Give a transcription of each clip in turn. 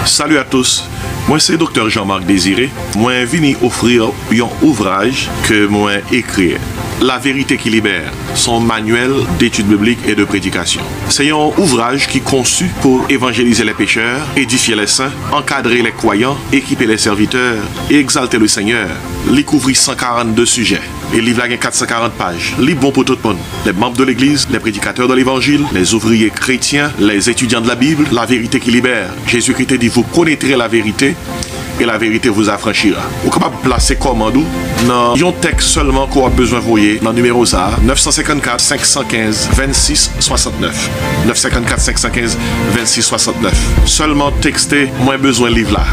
Salut à tous, moi c'est Dr. Jean-Marc Désiré. Moi venu offrir un ouvrage que moi écrit. La vérité qui libère, son manuel d'études bibliques et de prédication. C'est un ouvrage qui est conçu pour évangéliser les pécheurs, édifier les saints, encadrer les croyants, équiper les serviteurs et exalter le Seigneur. Il couvre 142 sujets. Et le livre a 440 pages. Livre bon pour tout le monde. Les membres de l'Église, les prédicateurs de l'Évangile, les ouvriers chrétiens, les étudiants de la Bible, la vérité qui libère. Jésus-Christ dit, vous connaîtrez la vérité et la vérité vous affranchira. Vous êtes capable de placer commande dans un texte seulement qu'on a besoin de voyer dans le numéro ça 954 515 26 69 954 515 26 69 seulement texter moins besoin de livre là.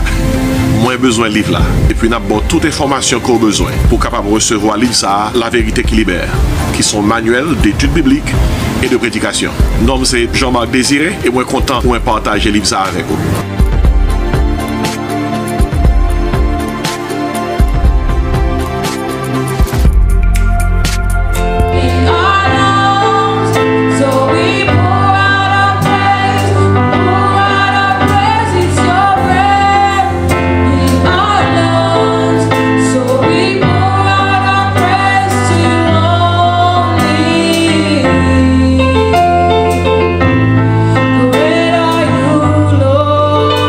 Moins besoin de livre là. Et puis, nous avons toute information qu'on a besoin pour capable recevoir livre ça, La vérité qui libère, qui sont manuels d'études bibliques et de prédication. Mon nom c'est Jean-Marc Désiré et moi content pour partager livre ça avec vous. Great are you, Lord.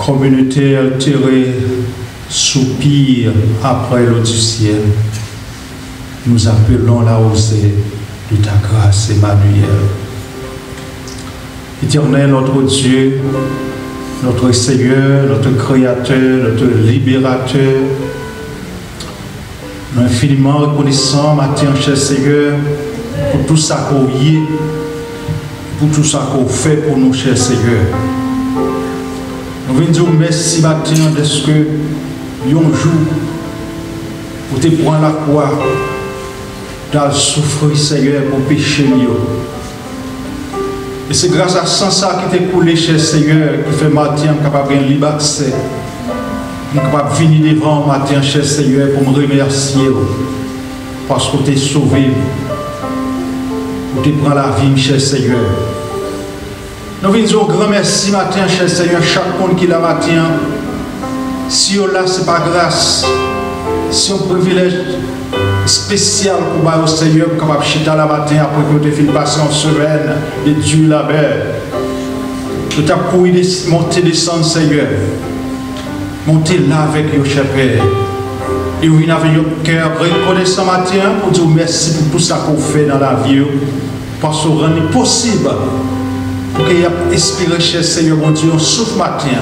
communauté altérée soupire après l'eau du ciel. Nous appelons la rosée de ta grâce, Emmanuel. Éternel, notre Dieu, notre Seigneur, notre Créateur, notre Libérateur, nous sommes infiniment reconnaissants, matin, cher Seigneur, pour tout ça qu'on y est, pour tout ça qu'on fait pour nous, cher Seigneur. Nous venons dire merci matin de ce que nous jour pour te prendre la croix, dans le souffrir, Seigneur, pour pécher. Et c'est grâce à ça qui t'est coulé, cher Seigneur, qui fait matin capable de libre accès. Je suis capable de venir devant matin, cher Seigneur, pour me remercier. Parce que tu es sauvé. Tu prends la vie, cher Seigneur. Nous venons dire un grand merci matin, cher Seigneur, chaque monde qui l'a matin. Si on l'a, ce n'est pas grâce. C'est un privilège spécial pour moi, Seigneur, pour capable chiter la matin après que tu aies fini de passer en semaine de Dieu là-bas. Tu as couru monter, descendre, Seigneur. Monter là avec eux, cher Père. Et vous venez avec un cœur reconnaissant matin pour dire merci pour tout ça qu'on fait dans la vie. Parce que rend possible pour qu'il y ait inspiré, cher Seigneur, mon Dieu, un souffle matin.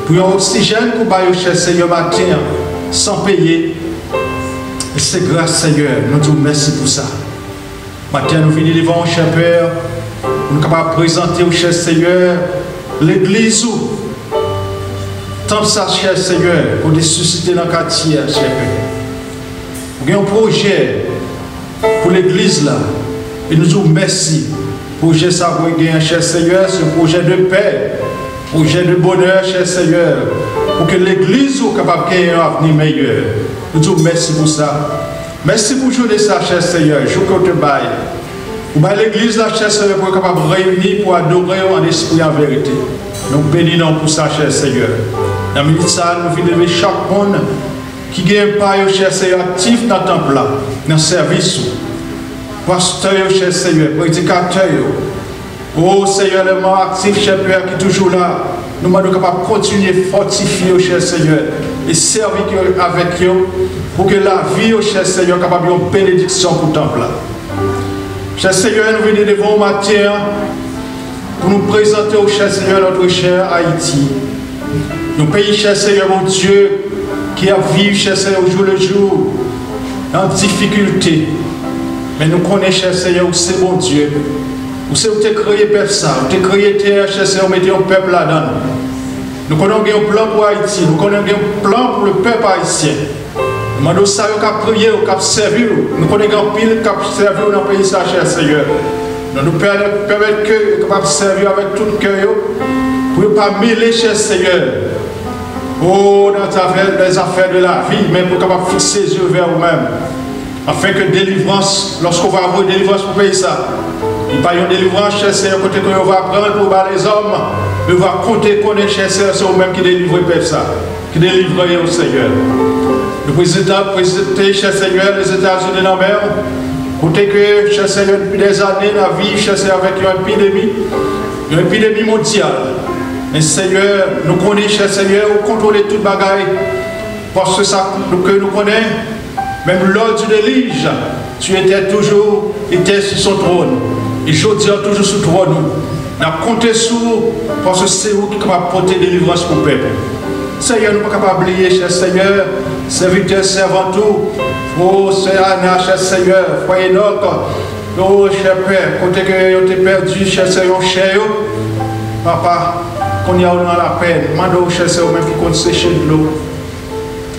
Pour un oxygène pour bailler, cher Seigneur, matin, sans payer. Et c'est grâce, Seigneur, nous disons merci pour ça. Matin, nous venons devant, cher Père, nous sommes capables de présenter au cher Seigneur l'église. Tant ça, cher Seigneur, pour les susciter dans le quartier, cher Père. Nous avons un projet pour l'église là. Et nous disons merci. Projet ça, cher Seigneur, c'est un projet de paix, projet de bonheur, cher Seigneur, pour que l'église soit capable de gagner un avenir meilleur. Nous disons merci pour ça. Merci pour jouer ça, cher Seigneur. Je vous te baille. Vous baillez l'église là, cher Seigneur, pour être capable de réunir, pour adorer en esprit en vérité. Nous bénissons pour ça, cher Seigneur. Dans la minute ça, nous venons lever chaque monde qui gagne pas, cher Seigneur, actif dans le temple là, dans le service. Pasteur, cher Seigneur, prédicateur. Oh Seigneur, le mot actif, cher Père, qui est toujours là. Nous sommes capables de continuer à fortifier, cher Seigneur, et servir avec eux pour que la vie, cher Seigneur, soit capable de bénédiction pour le temple. Cher Seigneur, nous venons devant le matin pour nous présenter au cher Seigneur notre cher Haïti. Nos pays, cher Seigneur, mon Dieu, qui a vécu, cher Seigneur, au jour le jour, en difficulté. Mais nous connaissons, cher Seigneur, où c'est mon Dieu. Où c'est où tu as créé peuple ça, où tu as créé terre, cher Seigneur, mettez un peuple là-dedans. Nous connaissons un plan pour Haïti, nous connaissons un plan pour le peuple haïtien. Nous demandons ça, nous avons prié, nous avons servi, nous connaissons un pile qui a servi dans le pays, ça, cher Seigneur. Nous permettons que nous puissions servir avec tout le cœur, pour ne pas mêler, cher Seigneur, oh, dans les affaires de la vie, mais pour capable fixer les yeux vers vous-même. Afin que délivrance, lorsqu'on va avoir une délivrance pour payer ça, il n'y a pas une délivrance, cher Seigneur, côté que on va prendre pour les hommes, mais on va compter qu'on est, cher Seigneur, c'est vous-même qui délivre ça, qui délivre au Seigneur. Le président, cher Seigneur, les États-Unis dans la mer, côté que, cher Seigneur, depuis des années, la vie, cher Seigneur, avec une épidémie mondiale. Mais Seigneur, nous connaissons, cher Seigneur, vous contrôlez toute bagaille, parce que ça, que nous connaissons. Même lors du déluge, tu étais toujours sur son trône. Et je dis toujours sur le trône. Nous avons compté sur parce que c'est vous qui pouvez porter délivrance pour le peuple. Seigneur, nous ne sommes pas capables d'oublier, cher Seigneur, serviteur, servant tout. Oh, Seigneur, cher Seigneur, frère Enoch. Oh, cher Père, côté que tu as perdu, cher Seigneur, cher. Papa, qu'on y a dans la peine. Mando, cher Seigneur, même qui compte sécher de l'eau.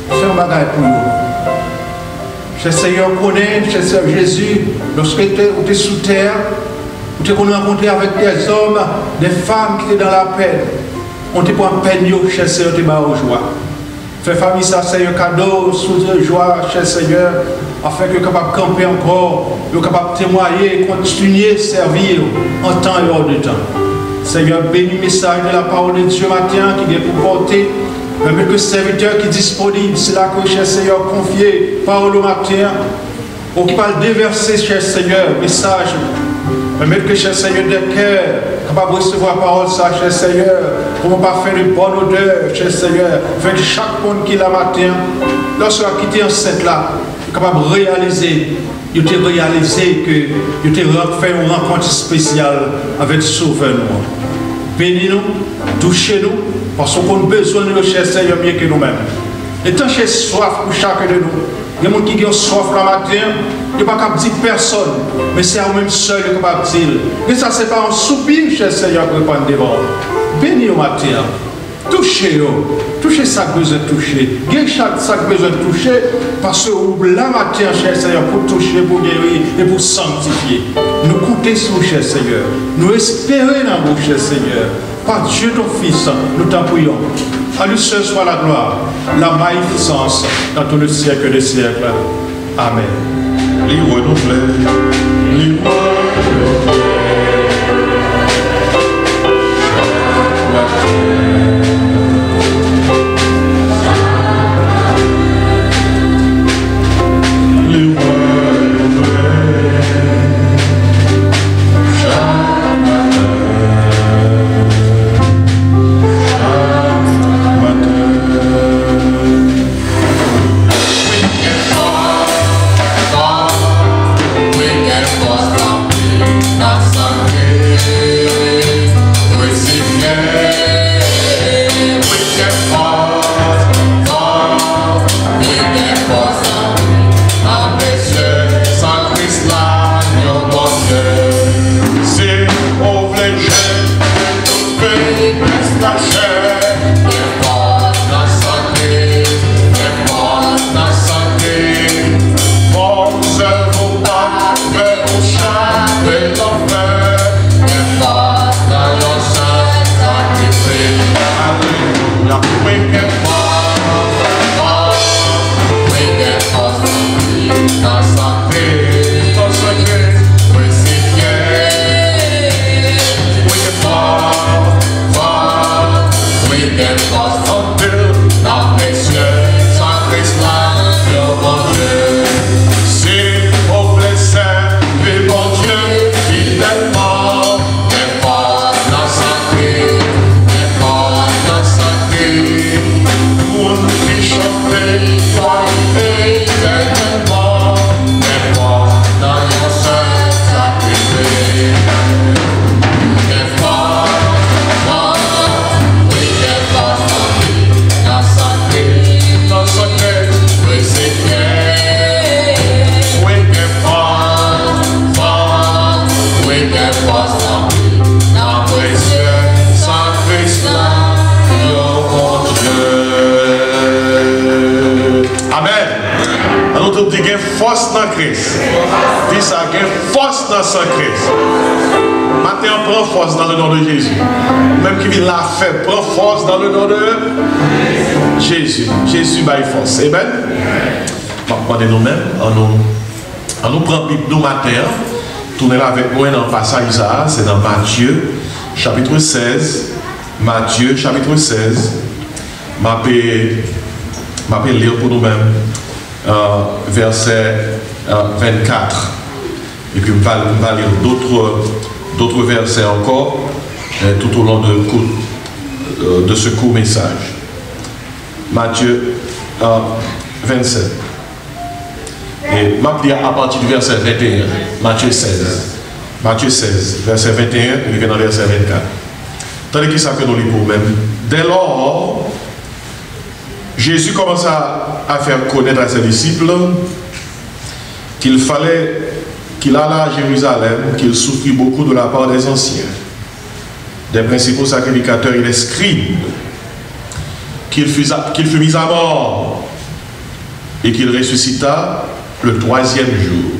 Fais un bagage pour nous. Cher Seigneur, connaît, cher Seigneur Jésus, lorsque tu es sous terre, tu t'es rencontré avec des hommes, des femmes qui étaient dans la peine. On te prend peine, cher Seigneur, tu vas aux joie. Fais famille ça, Seigneur, cadeau, sous de joie, cher Seigneur, afin que tu sois capable de camper encore, tu sois capable de témoigner, continuer à servir en temps et hors de temps. Seigneur, bénis le message de la parole de Dieu matin qui vient pour porter. Même que le serviteur qui est disponible, c'est là que, cher Seigneur, confié parole au matin, ou qui va déverser, cher Seigneur, message Permettre que, cher Seigneur, des cœurs capables de recevoir la parole, ça, cher Seigneur, pour ne pas faire de bonne odeur, cher Seigneur, faire chaque monde qui la matin, lorsqu'il a quitté enceinte là, capable de réaliser, il a réalisé que il a fait une rencontre spéciale avec le Sauveur. Bénis-nous, touchez-nous, parce qu'on a besoin de nous, cher Seigneur, mieux que nous-mêmes. Et tant que j'ai soif pour chacun de nous, il y a des gens qui ont soif le matin, il n'y a pas qu'à dire personne, mais c'est à vous-même seul qui est capable de dire. Et ça, ce n'est pas un soupir, cher Seigneur, pour répondre devant. Bénis au matin, touchez-vous, touchez ça que besoin de toucher, guéris ça que besoin de toucher, parce que vous la matin, cher Seigneur, pour toucher, pour guérir et pour sanctifier. Nous comptons sur vous, cher Seigneur, nous espérons dans vous, cher Seigneur. Par Dieu ton Fils, nous t'en prions. À lui seul soit la gloire, la magnificence dans tout le siècle des siècles. Amen. Force dans Christ. Dis ça, il y a force dans son Christ. Maintenant, prends force dans le nom de Jésus. Même qui l'a fait, prends force dans le nom de Jésus. Jésus va force. Amen. Bon, nous-mêmes, on nous prend Bible nous matin. Tournez là avec moi dans le passage, c'est dans Matthieu, chapitre 16. Matthieu, chapitre 16. Je vais lire pour nous-mêmes. Verset 24. Et puis, on va lire d'autres versets encore tout au long de ce court message. Matthieu 27. Et je vais lire à partir du verset 21. Matthieu 16. Matthieu 16, verset 21, et puis dans verset 24. Tandis que ça que nous lisons pour même. Dès lors, Jésus commença à faire connaître à ses disciples qu'il fallait qu'il allât à Jérusalem, qu'il souffrit beaucoup de la part des anciens, des principaux sacrificateurs et des scribes, qu'il fut mis à mort et qu'il ressuscita le 3e jour.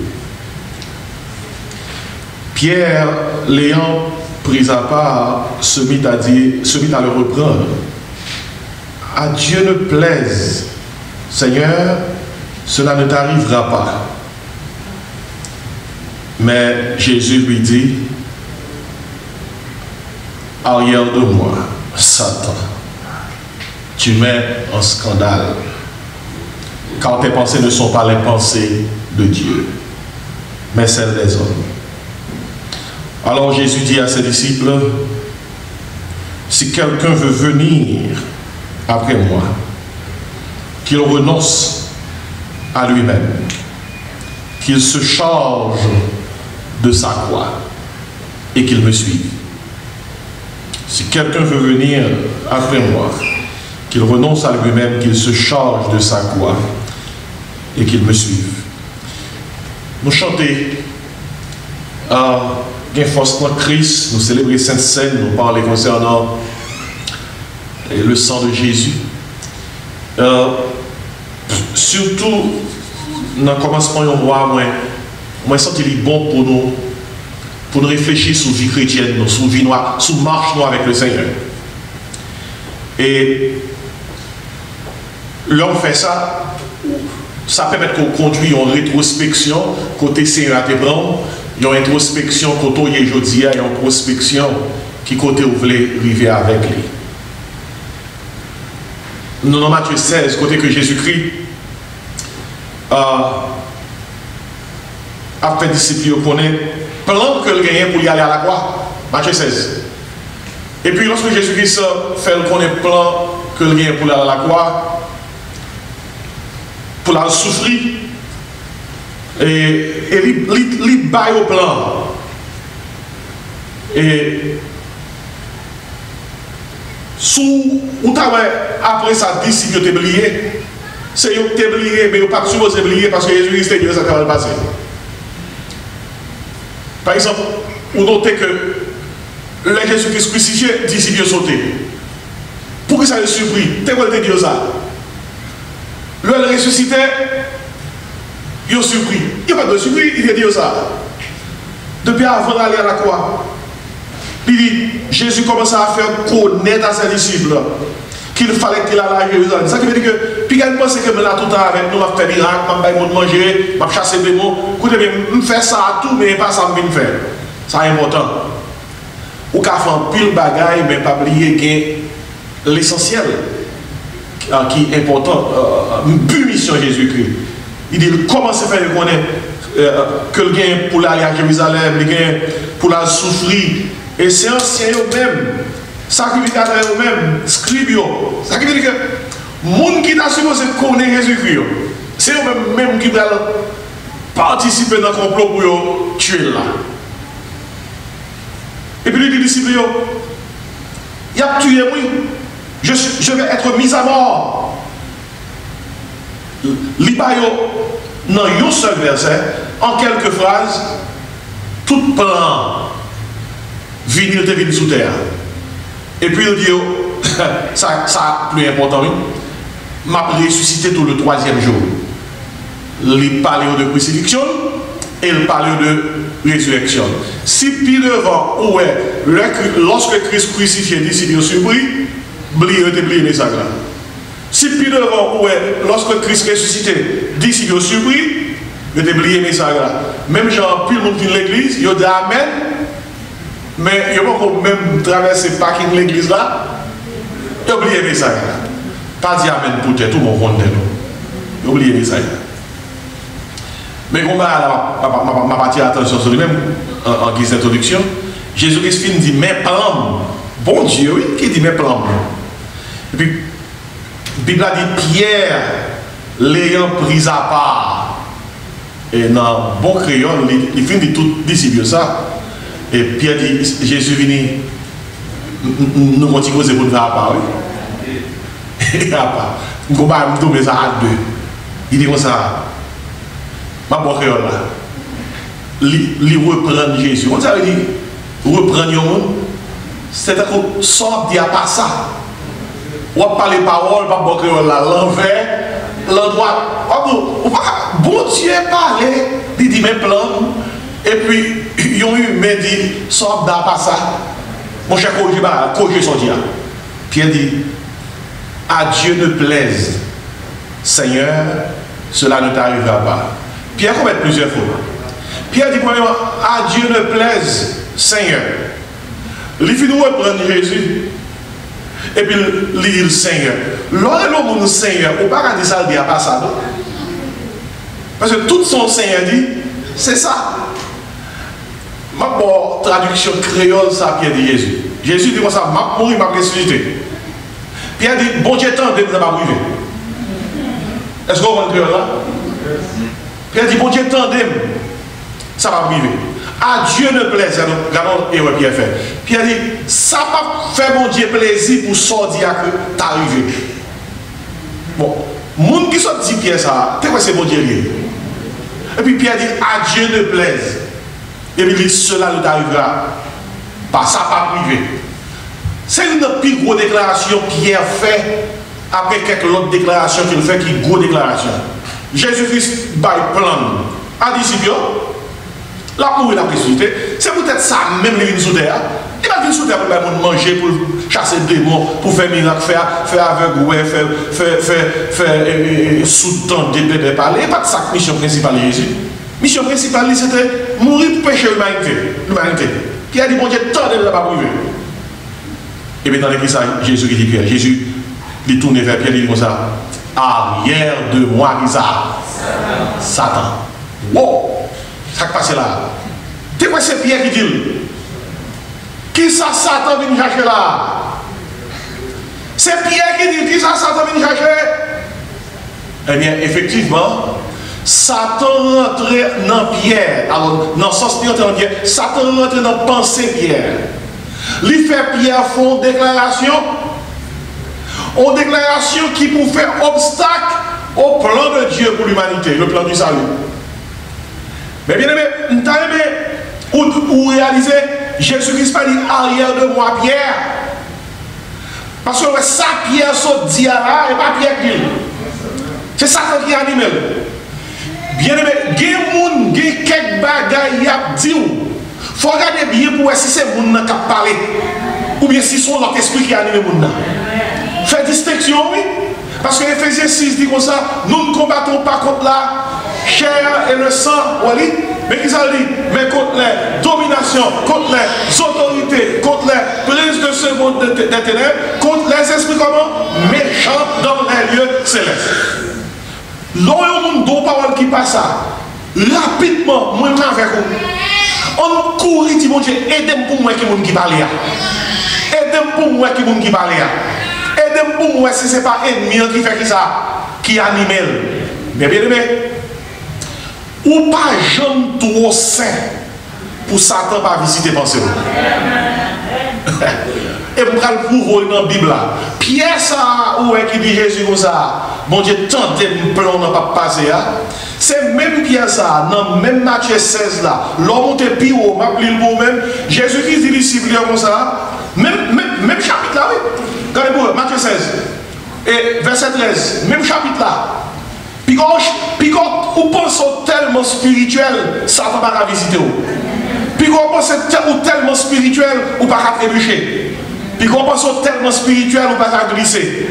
Pierre, l'ayant pris à part, se mit à le reprendre. À Dieu ne plaise, Seigneur, cela ne t'arrivera pas. Mais Jésus lui dit, arrière de moi, Satan, tu mets en scandale, car tes pensées ne sont pas les pensées de Dieu, mais celles des hommes. Alors Jésus dit à ses disciples, si quelqu'un veut venir après moi, qu'il renonce à lui-même, qu'il se charge de sa croix et qu'il me suive. Si quelqu'un veut venir après moi, qu'il renonce à lui-même, qu'il se charge de sa croix et qu'il me suive. Nous chantons force dans Christ, nous célébrons Sainte Seine, nous parlons concernant le sang de Jésus. Surtout, dans le commencement du mois, moi, sens qu'il est bon pour nous réfléchir sur la vie chrétienne, sur la vie noire, sur la marche noire avec le Seigneur. Et là, on fait ça, ça permet qu'on conduise en rétrospection, côté Seigneur à te prendre, il y a une introspection côté aujourd'hui, il y a une introspection qui côté vous voulez arriver avec lui. Nous, dans Matthieu 16, côté que Jésus-Christ a fait disciples connaît plan que le gagnait pour y aller à la croix. Matthieu 16. Et puis lorsque Jésus-Christ fait le connaît plan que le gagnait pour y aller à la croix, pour la souffrir, et il baille au plan. Et après ça, disciples t'es oublié. C'est eux qui t'es oublié, mais ils ne pas supposé oublier parce que Jésus-Christ est Dieu, ça va le passer. Par exemple, vous notez que le Jésus-Christ crucifié, disciples sauté. Pour que ça le surpris, t'es quoi le Dieu ça? Le ressuscité, il est surpris. Il n'y a pas de surpris, il est Dieu ça. Depuis avant d'aller à la croix, il dit, Jésus commence à faire connaître à ses disciples qu'il fallait qu'il aille à Jérusalem. Ça qui veut dire que, puis il pense que là tout le temps avec nous, on fait miracle, on va manger, on va chasser des mots. Écoutez bien, on fait ça à tout, mais pas ça que je fais. Ça est important. Ou qu'à faire pile bagaille, mais pas oublier l'essentiel qui est important, une mission Jésus-Christ. Il dit, il commence à faire connaître que le gain pour aller à Jérusalem, le gain pour la souffrir. Et c'est ancien eux-mêmes, sacrificateurs eux-mêmes, scribes. Ça veut dire que le monde qui t'a supposé connaître Jésus-Christ, c'est eux-mêmes qui doivent participer dans le complot pour tuer là. Et puis les disciples, il a tué, oui, je vais être mis à mort. L'Ibayo, dans un seul verset, en quelques phrases, tout plan venir de venir sous terre. Et puis il dit, ça plus important, oui, m'a ressuscité tout le 3e jour. Il parlait de crucifixion et il parlait de résurrection. Si puis devant, lorsque Christ crucifié, disciples surpris, oubliez les sagrats. Si puis devant, lorsque Christ ressuscité, disciples surpris, oubliez les sagrats. Même genre, puis le monde qui l'église, il dit Amen. Mais il n'y a pas même traverser le parking de l'église là, il a oublié les messages. Pas dit Amen pour tout le monde compte. Il a oublié les messages. Mais on va partir attention sur lui-même en guise d'introduction. Jésus-Christ dit mes plans. Bon Dieu, oui, qui dit mes plans. Et puis, la Bible a dit Pierre l'ayant pris à part. Et dans bon créole, il finit tout disciple ça. Et Pierre dit, Jésus venu, nous continuons pour nous faire à part. Et à part. Nous allons tomber ça à deux. Il dit comme ça, ma bonne créole là, il reprend Jésus. On ça veut dire, reprendre le monde, c'est un sort d'y a pas ça. On va parler parole, pas bon créole là, l'envers, l'endroit. Bon Dieu parlait, il dit mes plans. Et puis, ils ont eu, mais dit, sort d'à pas ça. Mon cher corrigez son dia. Pierre dit, à Dieu ne plaise, Seigneur, cela ne t'arrivera pas. Pierre commet plusieurs fois. Pierre dit, premièrement, à Dieu ne plaise, Seigneur. Il finit de reprendre Jésus. Et puis, il dit le Seigneur. L'homme le Seigneur, on ne peut pas dire ça, il dit à pas ça. Parce que tout son Seigneur dit, c'est ça. Ma bonne traduction créole, ça, Pierre dit Jésus. Jésus dit comme ça, m'a mouru, m'a ressuscité. Pierre dit, bon Dieu, tant de ça va arriver. Est-ce qu'on va le créole là? Pierre dit, bon Dieu, tant de ça va arriver. À Dieu ne plaise, regardons et Pierre fait. Pierre dit, ça va faire mon Dieu plaisir pour sortir que t'es arrivé. Bon, monde qui sort dit Pierre ça, t'es quoi c'est bon Dieu? Et puis Pierre dit, à Dieu ne plaise. Et puis il dit, cela ne t'arrivera pas, ça pas privé. C'est une plus grosse déclaration que Pierre fait après quelques autres déclarations qu'il fait qui est une grosse déclaration. Jésus-Christ by plan à disciples. La pour la ressuscité, c'est peut-être ça même les sous terre. Il va venir sous terre pour manger, pour chasser des démons, pour faire miracle, faire aveugle, faire sous-temps des bébés parler. Et pas de ça que mission principale de Jésus. Mission principale, c'était mourir pour pécher l'humanité. Puis il a dit, bon Dieu, tant de ne pas priver. Et bien dans l'église, Jésus qui dit Pierre, Jésus, il tourne vers Pierre, il dit comme ça, arrière de moi, Satan. Wow! Ça qui passe là. Tu vois, c'est Pierre qui dit. Qui ça Satan vient chercher là? C'est Pierre qui dit. Qui ça Satan vient chercher? Eh bien, effectivement, Satan rentre dans Pierre. Alors, dans le sens de dans Pierre, Satan rentre dans la pensée Pierre. Il fait Pierre font déclaration. Une déclaration qui peut faire obstacle au plan de Dieu pour l'humanité, le plan du salut. Mais bien aimé, nous avons aimé ou réaliser Jésus-Christ pas dit arrière de moi Pierre. Parce que ça Pierre saute dit là et pas Pierre qui. C'est ça qui anime. Bien aimé, il y a quelques bagailles qui a dit. Il faut regarder bien pour voir si c'est le monde qui a parlé. Ou bien si c'est l'autre esprit qui anime le monde. Fait distinction, oui. Parce que Ephésiens 6 dit comme ça, nous ne combattons pas contre la chair et le sang, oui, mais qui ça dit? Mais contre les dominations, contre les autorités, contre les prises de ce monde des ténèbres, contre les esprits comment? Méchants dans les lieux célestes. L'homme de parole qui passe ça, rapidement, moi je avec vous. On court, dit mon Dieu, aidez-moi pour moi qui parle. Aidez-moi pour moi qui parle. Aidez-moi pour moi si ce n'est pas ennemi qui fait ça, qui anime. Mais bien aimé, ou pas jamais trop saint pour Satan pas visiter pensée. Et vous allez le pouvoir dans la Bible là. Pierre ça, où est qui dit Jésus comme ça, bon Dieu, tant de plans n'a pas passé. C'est même Pierre ça, dans même Matthieu 16 là, l'homme est plus haut, m'a pris le mot même, Jésus-Christ dit disciples comme ça, même chapitre là, oui. Regardez-vous, Matthieu 16, et verset 13, même chapitre là. Puis quand vous pensez tellement spirituel, ça ne va pas visiter. Puis quand vous pensez tellement spirituel, vous ne pouvez pas trébucher. Puis quand vous pensez tellement spirituel, vous ne pouvez pas glisser.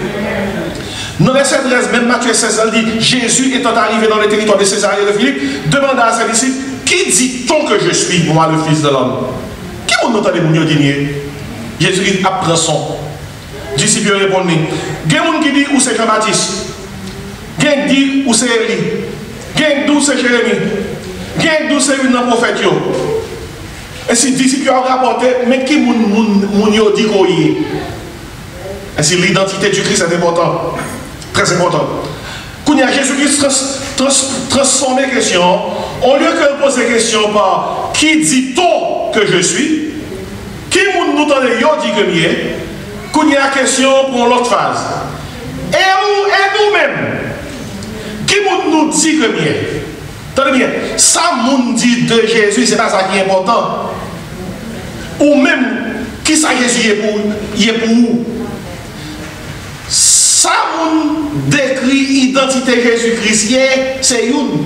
Dans verset 13, même Matthieu 16, elle dit, Jésus étant arrivé dans le territoire de Césarée et de Philippe, demanda à ses disciples, qui dit-on que je suis, moi le Fils de l'homme? Qui vous entendez mon dire? Jésus apprend son. Disciples répondent, il y a des gens qui disent où c'est Jean-Baptiste. Gen dit où c'est Élie, gen d'où c'est Jérémie, gen d'où c'est une prophète. Et si disciples ont rapporté, mais qui moun yo dit qu'on y est. Et si l'identité du Christ est important, très important. Quand il y a Jésus-Christ transforme les questions, au lieu que pose des questions par qui dit-on que je suis, qui moun nous tendez yo dit que mieux, quand il y a question pour l'autre phase. Et nous-mêmes. Qui nous dit que bien? Tenez bien, ça nous dit de Jésus, c'est pas ça qui est important. Ou même, qui ça Jésus est pour vous? Ça nous décrit l'identité Jésus-Christ, c'est une.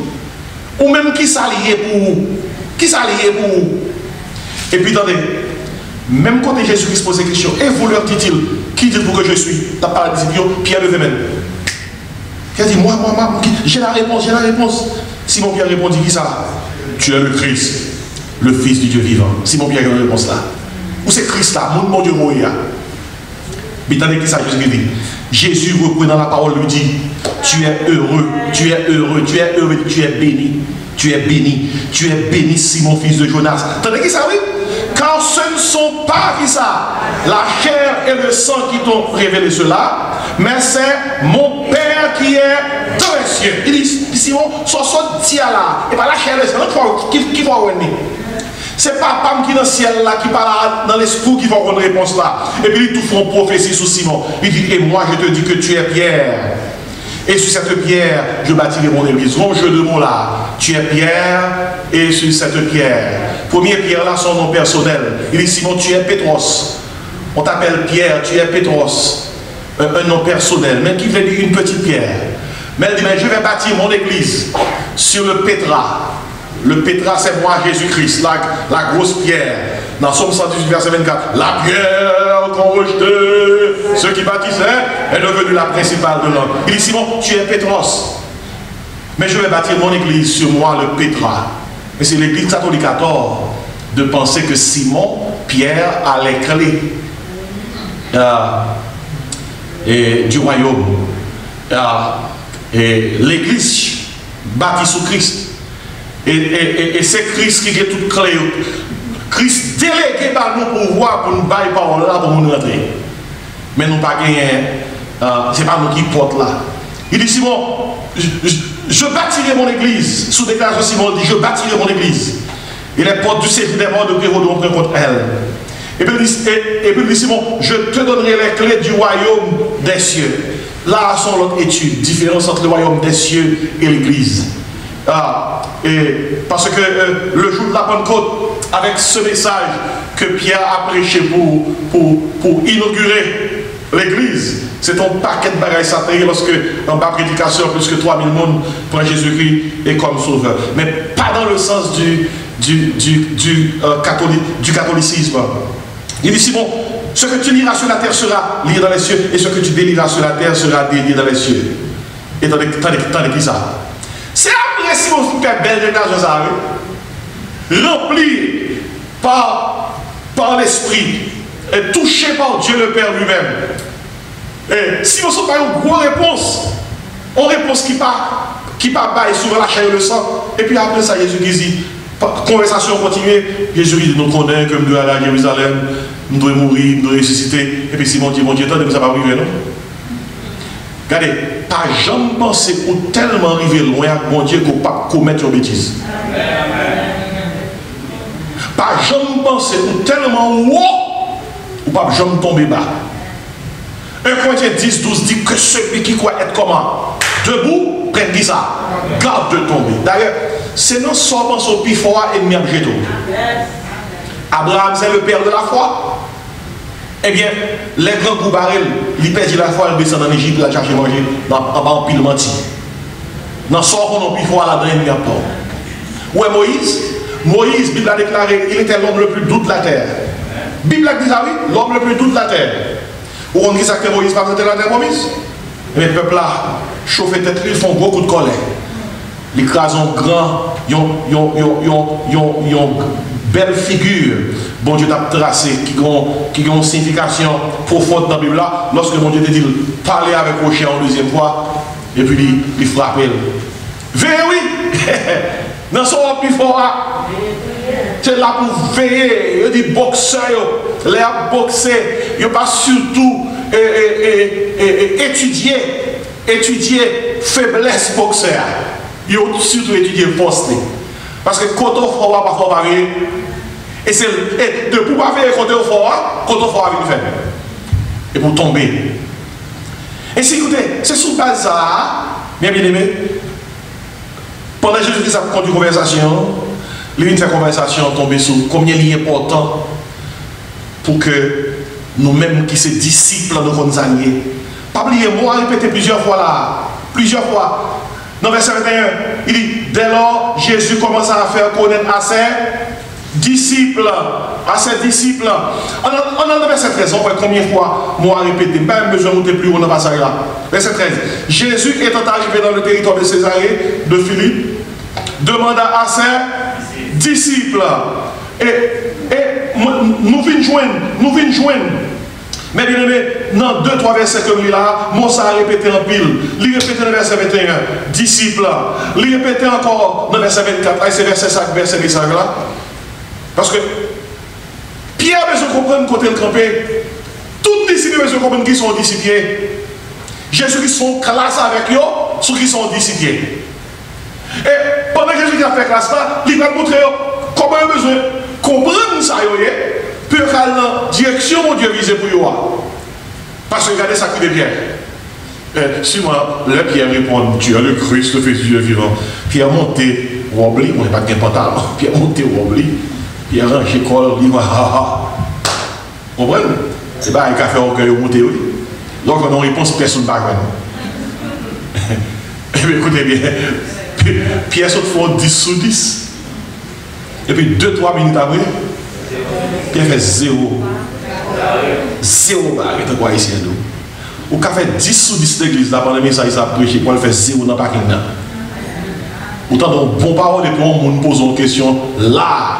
Ou même qui ça lié pour vous? Qui ça lié pour vous? Et puis attendez, même quand Jésus-Christ pose des questions, et vous leur dit-il, qui dites-vous que je suis? T'as parlé des idiots, Pierre levé même. Il a dit, moi, j'ai la réponse. Simon Pierre répondit, qui ça? Tu es le Christ, le Fils du Dieu vivant. Simon Pierre a une réponse là. Où c'est Christ là? Mon Dieu mourir. Mais attendez qui ça, Jésus dit. Jésus reprenant la parole lui dit, tu es heureux, tu es béni, Tu es béni Simon, fils de Jonas. Attendez qui ça, oui? Car ce ne sont pas qui ça, la chair et le sang qui t'ont révélé cela, mais c'est mon Père qui est dans les cieux. Il dit, Simon, son dit là, et pas la chair et le sang, qui va venir. C'est pas Pam qui est dans le ciel là, qui parle dans l'esprit qui va avoir une réponse là. Et puis ils tout font prophétie sur Simon. Il dit, et moi je te dis que tu es Pierre. Et sur cette pierre, je bâtirai mon église. Bon jeu de mots là. Tu es Pierre, et sur cette pierre. Première pierre là, son nom personnel. Il dit, Simon, tu es Pétros. On t'appelle Pierre, tu es Pétros. Un nom personnel, mais qui veut dire une petite pierre. Mais elle dit, mais je vais bâtir mon église sur le Pétra. Le Pétra, c'est moi, Jésus-Christ, la grosse pierre. Dans Somme 118, verset 24, la pierre qu'on rejetait, ceux qui bâtissaient, est devenue la principale de l'homme. Il dit, Simon, tu es Pétros. Mais je vais bâtir mon église sur moi, le Pétra. Et c'est l'église catholique à tort de penser que Simon, Pierre, a les clés du royaume. Et l'église bâtie sous Christ. Et c'est Christ qui est toute clé. Christ délégué par nous pouvoir pour nous bailler parole là pour nous rentrer. Mais nous pas gagner. C'est pas nous qui porte là. Il dit Simon, je bâtirai mon église. Sous déclaration Simon dit, je bâtirai mon église. Et les portes du séjour des morts de Pérodon contre elle. Et puis il dit Simon, je te donnerai les clés du royaume des cieux. Là sont l'autre étude, différence entre le royaume des cieux et l'église. Et parce que le jour de la Pentecôte, avec ce message que Pierre a prêché pour inaugurer l'église, c'est un paquet de bagages sataniques lorsque dans ma prédication, plus que 3000 personnes prennent Jésus-Christ et comme sauveur. Mais pas dans le sens du catholicisme. Il dit Simon, ce que tu liras sur la terre sera lié dans les cieux, et ce que tu délieras sur la terre sera délié dans les cieux. Et t'en es qui ça? C'est après Simon qui fait belle déclaration, ça, rempli par l'esprit et touché par Dieu le Père lui-même. Et Simon n'a pas une grosse réponse, une réponse qui part bailler sur la chair et le sang. Et puis après ça, Jésus qui dit, conversation continue, Jésus dit, nous connaissons que nous devons aller à Jérusalem, nous devons mourir, nous devons ressusciter. Et puis Simon dit, mon Dieu, attendez, vous n'avez pas arrivé, non? Regardez, pas jamais penser ou tellement arriver loin avec mon Dieu qu'on ne peut pas commettre une bêtise. Pas jamais penser ou tellement haut ou pas jamais tomber bas. 1 Corinthiens 10, 12 dit que celui qui croit être comment? Debout, prenne qui ça? Garde de tomber. D'ailleurs, c'est non seulement son plus fort ennemi à jeter. Abraham, c'est le père de la foi. Eh bien, les grands goubarels, ils perdent la foi, ils descendent en Égypte, ils cherchent à manger en bas en pile menti. Dans ce qu'on a pu voir là-dedans, il n'y a pas. Où est Moïse? Moïse, Bible a déclaré, il était l'homme le plus doux de la terre. Bible a dit ça, oui, l'homme le plus doux de la terre. Où on dit ça que Moïse va rentrer dans la terre promise? Mais le peuple là, chauffe tête, ils font beaucoup de colère. Les crasons grands, ils ont belle figure. Bon Dieu t'a tracé, qui ont une signification profonde dans la Bible là. Lorsque mon Dieu te dit, parler avec Rocher en deuxième fois, et puis il frappe. Veillez, oui! Dans son plus fort, c'est là pour veiller. Il dit boxeur, les boxer, il n'y a pas surtout étudier faiblesse boxeur. Il y a surtout étudier force. Parce que quand on fait, on va pas faire pareil. Et c'est de pouvoir faire quand on fait avec le faible. Et pour tomber. Et si écoutez, c'est sous base ça, bien aimé. Pendant que Jésus-Christ a conduit une conversation, il fait conversation tomber sur combien il est important pour que nous-mêmes qui sommes disciples de nos alliés. Pas oublier, moi, répété plusieurs fois là, plusieurs fois. Dans verset 21, il dit, dès lors, Jésus commence à faire connaître à ses disciples. On a le verset 13, on voit combien de fois moi répété, pas besoin de monter plus haut dans le passage là. Verset 13, Jésus étant arrivé dans le territoire de Césarée, de Philippe, demanda à ses disciples. Et nous venons joindre Mais bien aimé, dans 2-3 versets comme il a, Moussa a répété en pile. Il répétait dans le verset 21, disciple. Il répétait encore dans le verset 24. C'est verset 5, verset 5 là. Parce que Pierre veut se comprendre côté le campé. Tous les disciples veulent se comprendre qui sont disciples. Jésus qui sont classe avec eux, ceux qui sont disciples. Et pendant que Jésus a fait classe là, il va montrer comment il a besoin de comprendre ça. Pour aller dans la direction où Dieu visait pour eux. Parce que regardez ça qui est Pierre. Si moi, le Pierre répond, tu es le Christ, le Fils du Dieu vivant. Pierre monté, ou oublie, on n'est pas de pantalon. Pierre monté, ou oublie. Pierre range l'école, il va, vous comprenez? C'est pas un café au cœur monté, oui. Donc on a une réponse personne pas écoutez bien, Pierre saute fort 10 sur 10. Et puis 2-3 minutes après, Pierre fait 0. 0 barre, tu vois ici. Ou qu'a fait 10 sur 10 d'église là pendant le message, il a prêché pour le faire 0 dans le parking. Autant de bon parole et puis on nous pose une question là.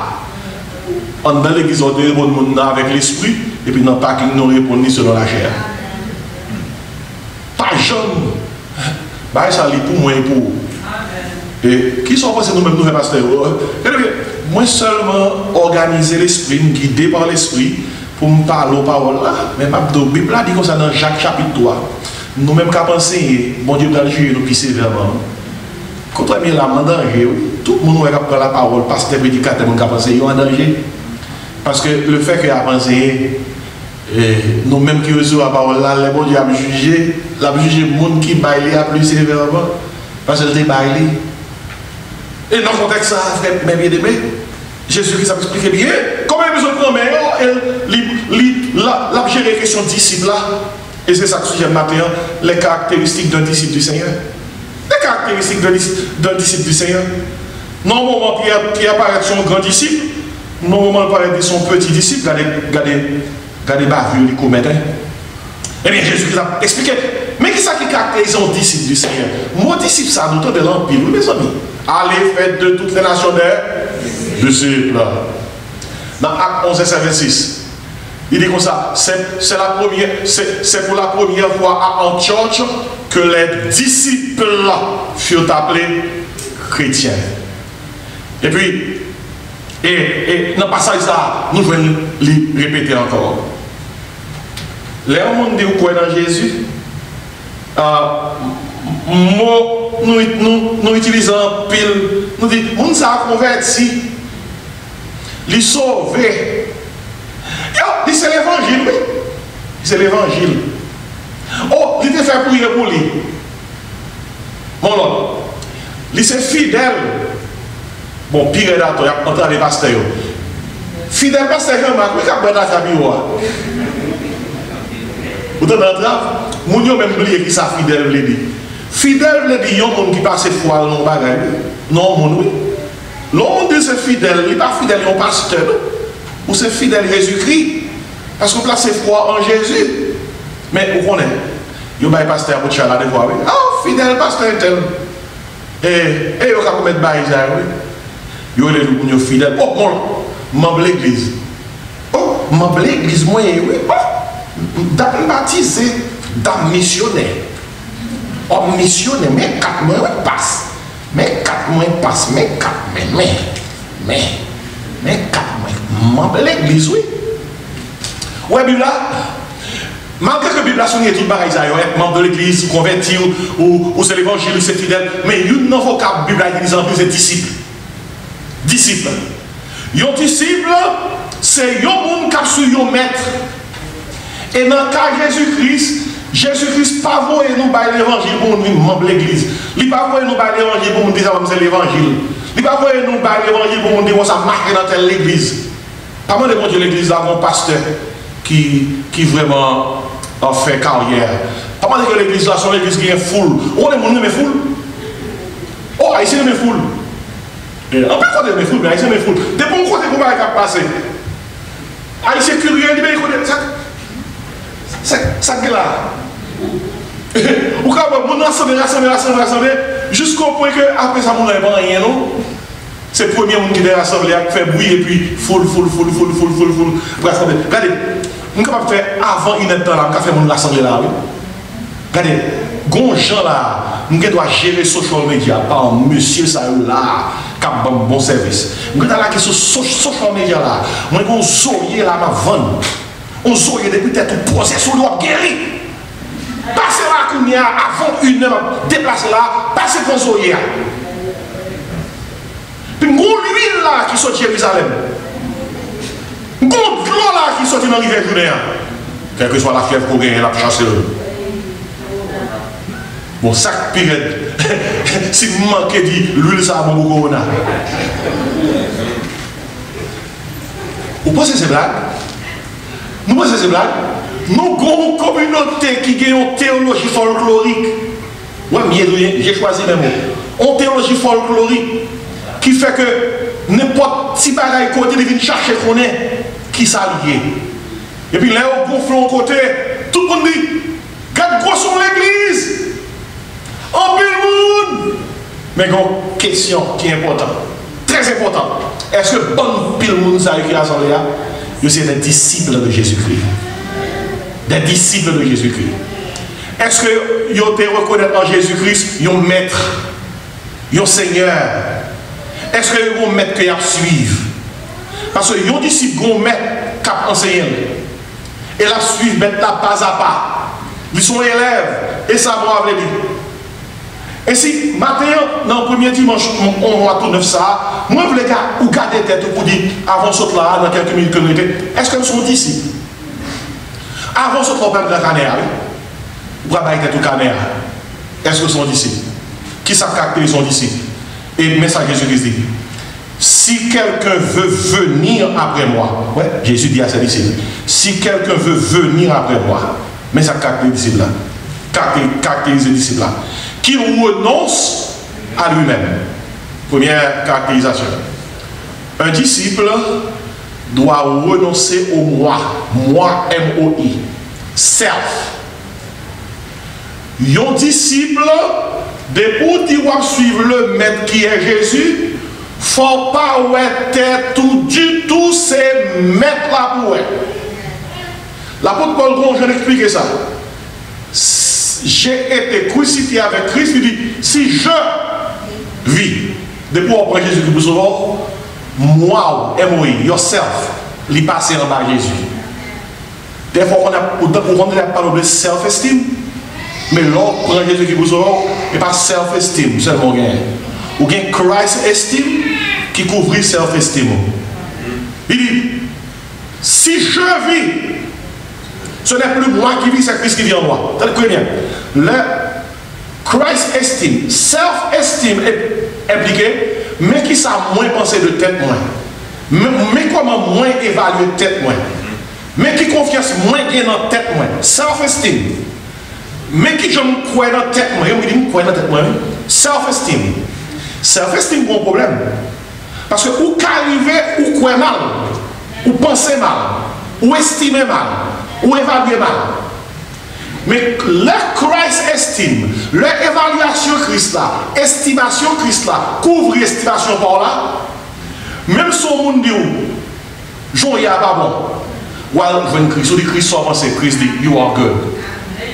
Dans l'église, on répond avec l'esprit, et puis dans le parking, nous répondons selon la chair. Pas jeune. Bah, ça lit pour moi et pour. Et qui sont pensés nous-mêmes, nous, les pasteurs? Moi seulement organiser l'esprit, me guider par l'esprit, pour me parler aux paroles là. Mais la Bible dit comme ça dans Jacques chapitre 3. Nous-mêmes qu'à penser, bon Dieu va juger nous plus sévèrement. Quand on est là, en danger, tout le monde va prendre la parole, pasteur, prédicateur, on va penser, ils sont en danger. Parce que le fait qu'il a pensé, nous-mêmes qui recevons la parole là, les bon Dieu a jugé le monde qui baille à plus sévèrement. Parce qu'il était baillé. Et dans le contexte, ça, mais bien aimé, Jésus-Christ a expliqué bien comment il a besoin de prendre, il a géré la question de disciple là. Et c'est ça que je matin, les caractéristiques d'un disciple du Seigneur. Les caractéristiques d'un disciple du Seigneur. Normalement, Pierre paraît son grand disciple. Normalement, il paraît son petit disciple. Regardez bavure, il commet. Eh bien, Jésus a expliqué. Mais qui ça qui caractérise un disciple du Seigneur? Mon disciple, ça nous de l'empire, mes amis. Allez, faites de toutes les nations des disciples. Dans Acte 11 et 26, il dit comme ça, c'est pour la première fois à Antioche que les disciples furent appelés chrétiens. Et puis, et dans le passage ça, nous voulons le répéter encore. Les gens disent quoi dans Jésus? Nous utilisons pile. Nous disons, nous sommes convertis. Les sauver. C'est l'évangile, oui. C'est l'évangile. Oh, il te fait prier pour lui. Mon Lord. Il c'est fidèle. Bon, pire d'attendre, il y a entendu les pasteurs. Fidèle pasteur Jean-Marc, mais quand on a fait vous avez entendu? Moun yo même oublié qui ça fidèle veut dire. Fidèle veut dire yon monde qui passe foi dans bagay. Non mon oui. L'on dit c'est fidèle, il pas fidèle au pasteur ou c'est fidèle Jésus-Christ parce qu'on place foi en Jésus. Mais vous connaissez, yo bay pasteur pour chala des fois oui. Ah fidèle pasteur tel. Et yo ka mettre bail ça oui. Yo les moun fidèle. Oh mon membre l'église. Oh membre l'église moi oui. D'être baptisé, d'être missionnaire. Oh, missionnaire, mais 4 mois passent. Mais 4 mois passent, mais 4 mois, mais 4 mois. Membre de l'église, oui. Ouais, Bible là, malgré que la Bible a sonné tout le bagage, membre de l'église, converti, ou c'est l'évangile, ou c'est fidèle, mais il y a un vocable Bible a utilisé en plus, c'est disciple. Disciple. Un disciple, c'est un monde qui a su un maître. Et dans le cas de Jésus-Christ pas voulu nous bailler l'évangile pour nous membre de l'église. Il n'a pas voulu nous bailler l'évangile pour nous dire que c'est l'évangile. Il n'a pas voulu nous bailler l'évangile pour nous dire que ça marque dans telle église. Pas mal de monde de l'église là, un pasteur qui vraiment a fait carrière. Pas mal de l'église là, c'est l'église qui est full. On est monde qui est full. Oh, ici il est full. On peut pas dire full, mais ici il est full. Des bons côtés pour moi qui passer. Ici curieux, il est écouté ça. Ça que là. Ou quand on rassemble jusqu'au point que après ça, on n'a pas rien, non? C'est le premier monde qui est rassemblé, qui fait bruit et puis full. Regardez, Je suis capable de faire avant une heure là, je suis capable de rassembler là. Regardez, gon gens là, nous doit gérer social media par monsieur ça là, qui a un bon service. Nous doit la question social media là, moi gon zoyer là ma vendre. On zoyer depuis tête tout procès sur doit guérir. Passez là kounya avant une heure, déplacer là, passez pour zoyer. Puis gon l'huile là qui sort de Jérusalem. Gon l'eau là qui sort dans la rivière Jourdain. Quelle que soit la fièvre qu'on gagne, la chasse. Bon, ça pire. Si vous manquez de l'huile, ça va beaucoup corona. Vous pensez que c'est blague? Nous pensons que c'est blague? Nous avons une communauté qui a une théologie folklorique. Oui, j'ai choisi mes mots. Une théologie folklorique qui fait que n'importe petit bagaille côté de venir chercher qu'on est, qui s'allie. Et puis là, on gonfle en côté, tout le monde dit, garde gros sur l'église. En pile monde. Mais une question qui est importante, très importante. Est-ce que bon pile monde ça écrit à son là? C'est des disciples de Jésus-Christ. Des disciples de Jésus-Christ. Est-ce que ils ont été reconnus en Jésus-Christ, un maître, un seigneur? Est-ce que ils ont un maître qui a suivre? Parce que les disciples ont un maître qui a enseigné. Et la suivre mettre là pas à pas. Ils sont élèves et ça va dire. Et si matin, dans le premier dimanche, on va tout neuf ça, moi je voulais garder tête pour dire, avant ce là, dans quelques minutes que nous étions, est-ce que nous sommes disciples? Avant ce problème de la canéa, vous avez été tout canéa. Est-ce que nous sommes disciples? Qui ça caractérise son disciple? Et le message de Jésus-Christ dit, si quelqu'un veut venir après moi, ouais, Jésus dit à ses disciples, si quelqu'un veut venir après moi, mais ça caractérise les disciples là, caractérise les disciples là, qui renonce à lui-même. Première caractérisation. Un disciple doit renoncer au moi. Moi, M-O-I. Self. Un disciple, depuis qu'il va suivre le maître qui est Jésus, il ne faut pas être tout du tout, c'est maître là pour elle. L'apôtre Paul Gron, je vais expliquer ça. J'ai été crucifié avec Christ, il dit, si je vis, depuis qu'on prend Jésus pour sauver, moi, M-O-I, yourself, il passe en bas Jésus. Des fois, on n'a pas parlé de self-esteem, mais l'autre prend Jésus qui vous sauve, et pas self-esteem, seulement gain. Ou gain Christ-esteem qui couvre self-esteem. Il dit, si je vis, ce n'est plus moi qui vis, c'est Christ qui vit en moi. T'as bien. Le Christ estime, self-esteem est impliqué, mais qui ça moins penser de tête moins. Mais comment moins évaluer tête moins. Mais qui confiance moins gain dans tête moins. Self-esteem. Mais qui je me crois dans tête moins. Je me crois dans tête moins. Self-esteem. Self-esteem c'est un problème. Parce que ou qu'arriver ou croire mal, ou penser mal, ou estimer mal, ou évaluer mal. Mais le Christ estime, l'évaluation Christ là, estimation Christ là, couvre estimation par là, même si on monde dit, j'en y a pas bon. While when Christ, dit Christ soit pensé, Christ dit, you are good.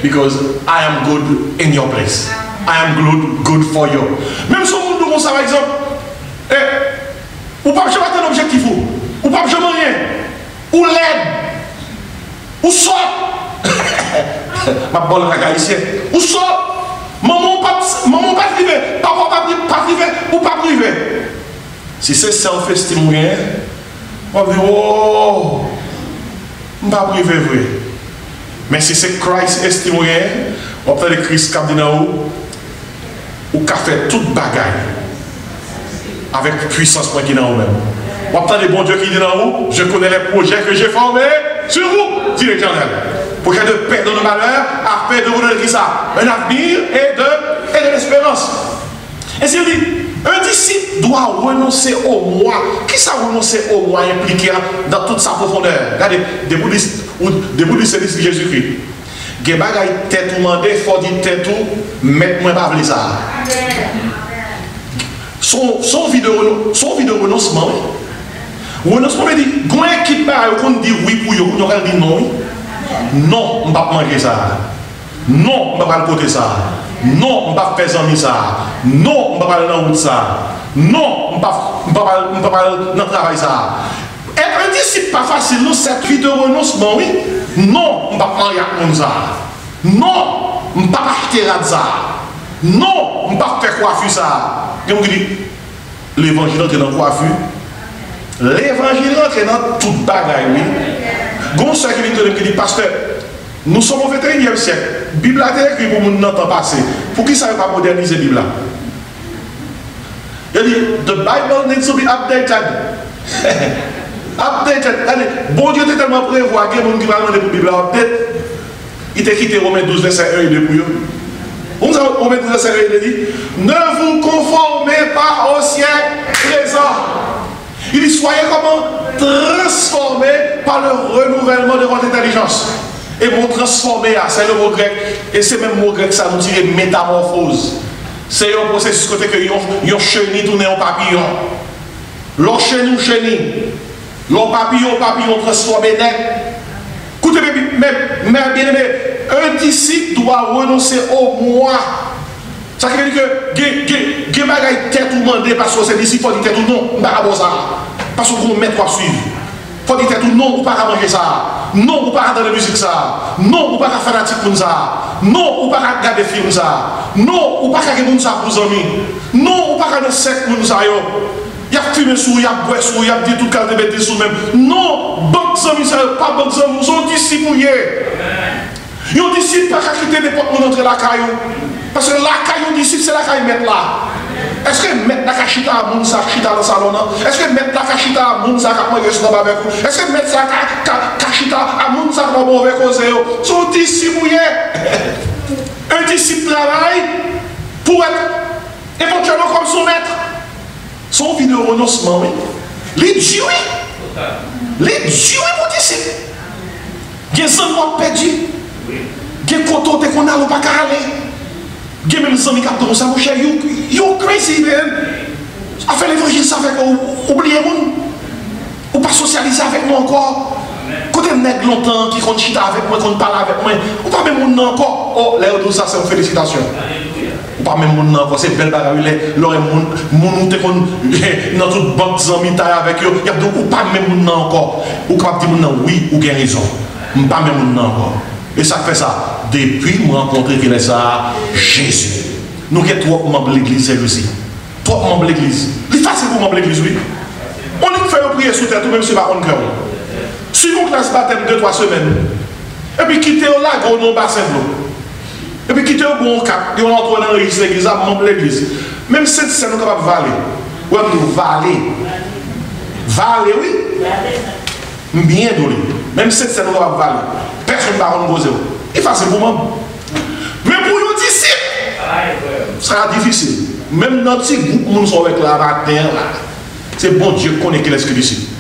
Because I am good in your place. I am good for you. Même si on monde dit comme ça, par exemple, ou pas jamais atteindre l'objectif, ou pas jamais rien, ou l'aide, ou soit. Ma bonne haïtienne. Où sort? Maman pas privé, papa pas privé ou pas privé. Si c'est self-esteem, on va dire oh, pas privé vrai. Mais si c'est Christ estime, on va dire Christ qui dit ou qui fait toute bagaille avec puissance qui est dans vous-même. On va dire bon Dieu qui dit dans vous, je connais les projets que j'ai formés sur vous, dit l'Éternel. Projet de paix dans le malheur, afin de vous donner ça, un avenir et de l'espérance. Et c'est dit, un disciple doit renoncer au moi. Qui ça renoncer au moi impliqué dans toute sa profondeur? Regardez, des bouddhistes de Jésus-Christ. Il y a des tête ou mandé, il faut dire tête ou, mettre-moi pas ça. Son vie de renoncement. Renoncement veut dire, quand on quitte par, on dit oui pour eux, on dit non. Non, je ne vais pas manger ça. Non, je ne vais pas côté ça. Non, je ne vais pas faire amis ça. Non, je ne vais pas aller dans la route ça. Non, je ne vais pas aller dans le travail ça. Être un disciple pas facile, nous, cette vie de renoncement, oui. Non, je ne vais pas marier avec ça. Non, je ne vais pas acheter ça. Non, je ne vais pas faire coiffure ça. Et on dit, l'évangile entre dans la coiffure. L'évangile entre dans toute bagaille, oui. Gon ce qui dit, pasteur, nous sommes au 21e siècle. La Bible a été écrite pour nous dans le temps passé. Pour qui ça ne va pas moderniser la Bible? Il dit, the Bible needs to be updated. Updated. Allez, bon Dieu était tellement prévoir qu'il y a des gens qui vont demander pour la Bible update. Il t'a quitté Romains 12, verset 1 et 2 pour eux. Romains 12, verset 1 et 2 dit, ne vous conformez pas au siècle présent. Il dit, soyez comment transformés par le renouvellement de votre intelligence. Et mon transformer, c'est le mot grec. Et c'est même le mot grec, ça nous dit métamorphose. C'est un processus côté que yon chenille tourne en papillon. L'on chenille, chenille. L'on papillon transformé net. Écoutez, mais bien aimé, un disciple doit renoncer au moi. Ça veut dire que des bagailles tête ou mandé parce que c'est disciple, il faut dire tête ou non, pas ça. Parce qu'on met quoi suivre. Il faut dire tête ou non, ou pas manger ça. Non, ou pas entendre la musique ça. Non, ou pas fanatique pour ça. Non, ou pas regarder film ça. Non, ou pas regarder ça pour les amis. Non, ou pas regarder sec pour ça. Il y a fumé sous, il y a boire sous, il y a dit tout cas de bêtises sous même. Non, banque amis ça, pas banque amis, ils sont disciples. Ils ont disciples pas quitter n'importe où entre la caillou. Parce que la caillou disciple, c'est la caillou mettre là. Est-ce que mettre la cachita à moun sa chita dans le salon? Est-ce que mettre la cachita à moun sa qui mange sur avec vous? Est-ce que mettre sa cachita à moun sa qui mange avec vous? Son disciple, un disciple travaille pour être éventuellement comme son maître. Son vie de renoncement, oui. Les dieux, oui. Les dieux, oui, mon disciple. Il y a des gens perdus. Il y a des côtés qu'on a pas qu'à aller. Il y a même des amis qui ont ça, mon cher. You're crazy, man. A fait l'évangile, ça fait oubliez-moi. Ou pas socialiser avec moi encore. Quand on est longtemps, qui compte chita avec moi, qu'on parle avec moi, ou pas même mon encore. Oh, là, tout ça, c'est une félicitation. Ou pas même mon encore, c'est belle bagarre. L'aurait mon dans toute banque d'amis avec eux. Il y a ou pas même mon encore. Ou quand dire mon oui, ou bien raison. Pas même mon encore. Et ça fait ça. Depuis que je rencontre Jésus. Nous avons trois membres de l'église, c'est aussi. Trois membres de l'église. C'est facile pour membres de l'église, oui. On lui fait prier sous terre, tout même si c'est pas un cœur. Suivons classe baptême 2-3 semaines. Et puis quittez là, gros non bassin de l'eau. Et puis quittez au bon cap. Et on entre dans l'église, membre de l'église. Même si c'est nous capables de valer. Ou nous valer. Valer, oui. Bien dolé. Même si c'est nous capables de valer. Personne ne va reposer. C'est facile pour moi. Mais pour nos disciples, ça sera difficile. Même notre petit groupe, nous sommes avec la matin, c'est bon Dieu connaît qui est ce disciple.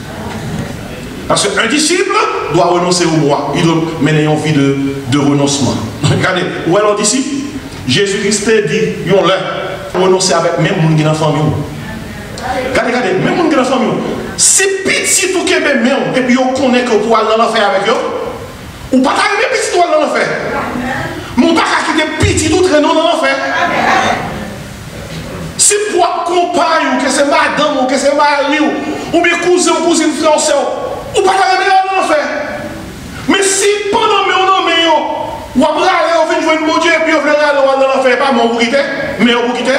Parce qu'un disciple doit renoncer au moi. Il doit mener une vie de renoncement. Regardez, où est le disciple? Jésus-Christ dit, ils ont l'air renoncer avec même les gens qui sont dans la famille. Regardez, même les gens qui sont dans la famille. Si petit tout qui est même, et puis on connaît que pour aller dans l'enfer avec eux, ou pas arriver petit tout dans l'enfer. Mais on ne peut pas quitter petit tout traîner dans l'enfer. Si pour compagne, ou que c'est madame, ou que c'est mari, ou bien cousin, ou cousine, frère, ou pas arriver dans l'enfer. Mais si pendant que on met, ou après on vient jouer mon Dieu, et puis on vient aller dans l'enfer, pas mon quitter, mais on quitter.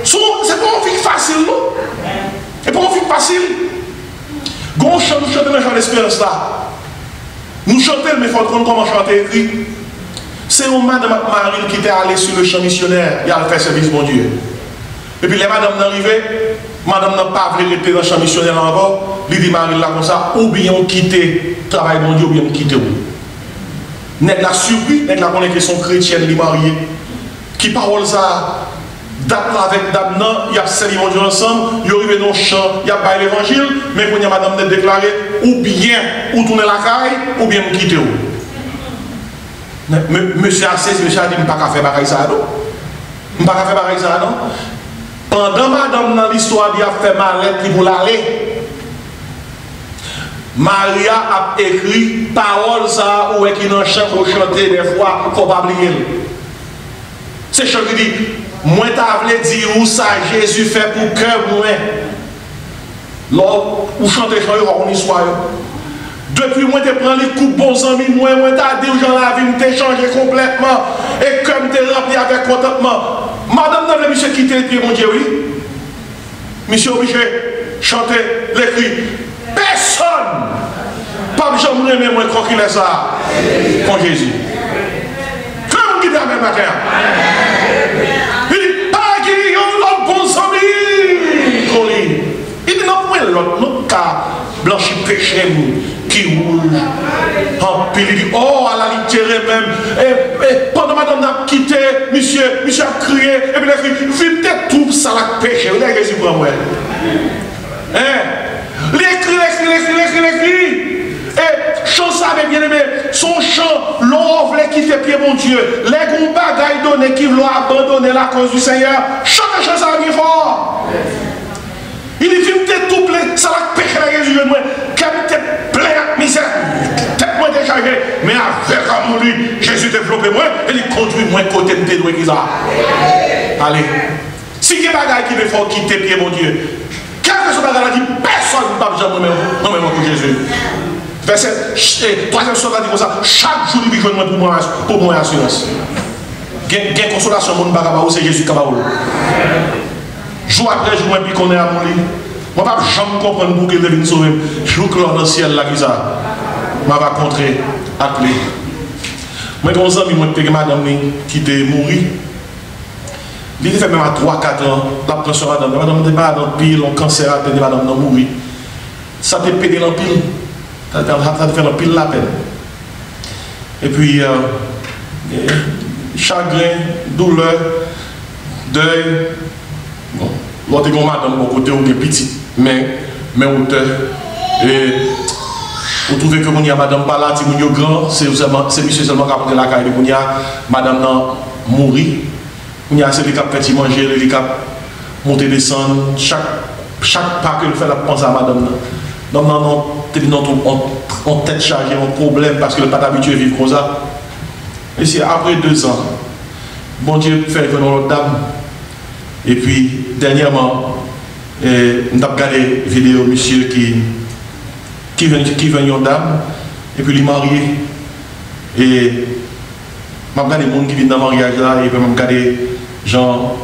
C'est pas une vie facile, non? C'est pas une vie facile. Quand on chante dans le chant d'espérance là, nous chantons, mais il faut comprendre comment chanter écrit. C'est une madame Marie qui était allée sur le champ missionnaire, il a fait service, mon Dieu. Et puis les madames sont arrivées, madame n'a pas voulu rester dans le champ missionnaire encore, il dit Marie là comme ça, ou bien on quitte le travail, mon Dieu, ou bien on quitte où. N'est la surpris, n'est la connaît que son chrétien, il est marié. Qui parole ça? Date là avec dame, il y a servi mon Dieu ensemble, il arrive dans le champ, il y a pas l'évangile, mais quand il y a madame de déclaré, ou bien, ou tourner la caille, ou bien me quitter où. Monsieur Assès, monsieur a dit, je ne peux pas faire pareil ça, non? Je ne peux pas faire pareil ça, non? Pendant madame dans l'histoire, il a fait malette pour l'aller. Maria a écrit parole ça ou est qui dans chant pour chanter des fois, faut pas oublier. C'est chant qui dit moi t'as voulu dire où ça Jésus fait pour cœur moi. Lors où chanter chant on histoire. Depuis moi te prends les coups bons amis moi t'as dit gens la vie m'te changé complètement et comme t'es rempli avec contentement. Madame dans le monsieur quitter le pied mon Dieu oui. Monsieur obligé chanter l'écrit. Personne pas jamais aimer moins qu'on qu'il est ça con Jésus. Comme qui dit même matin. Il dit pas qu'il y a l'autre bon ami. Il dit non point l'autre cas blanchi péché qui rouge. En pile il dit oh à la littéraire même et pendant madame n'a quitté monsieur a crié et puis il a dit vite tout ça la péché. Il a Jésus pour moi. Hein? L'écrit. Et chant ça avec bien aimé, son chant, l'on voulait quitter pied mon Dieu. Les gros bagailles donnés qui l'ont abandonné la cause du Seigneur. Chante ça bien fort. Il dit, t'es tout plein, ça va pécher la Jésus de moi. Comme t'es plein de misère, tête moi déchargée. Mais avec amour, Jésus développe moi et il conduit moi côté de tes doigts qui ça. Allez. Si il y a des bagailles qui me font quitter pied mon Dieu. Quelque chose a dit, personne ne peut jamais non mais pour Jésus. Verset 3e soir dit comme ça, chaque jour il vient pour moi assurance. Gain consolation mon bagaba c'est Jésus Kabaoul. Jour après jour puis qu'on est à mon lit. Moi pas jamais comprendre pour qu'il vienne sauver. Jour que dans le ciel là qui ça. M'a va contrer appeler. Moi comme ça moi que madame qui était mourir. Il fait même à 3-4 ans, la pression à madame n'était pas dans le pile, on cancer à peine, madame n'a mouru. Ça te pédé dans le pile, ça te fait dans le pile la peine. Et puis, chagrin, douleur, deuil, bon, l'autre est madame, bon côté, on est petit, mais hauteur. Et vous trouvez que mon madame pas là, si mon grand, c'est monsieur seulement qui a pris la caille de mon madame n'a mouru. Il y a celui qui a fait manger, celui qui a monté descendre. Chaque pas que le fait, la pense à madame. Non, on tête chargée, on problème parce que le pas habitué à vivre comme ça. Et c'est après 2 ans, bon Dieu fait venir l'autre dame. Et puis, dernièrement, on a regardé une vidéo monsieur qui vient une dame, et puis il est marié. Et je regarde les gens qui viennent dans le mariage là, et puis je regarde Jean,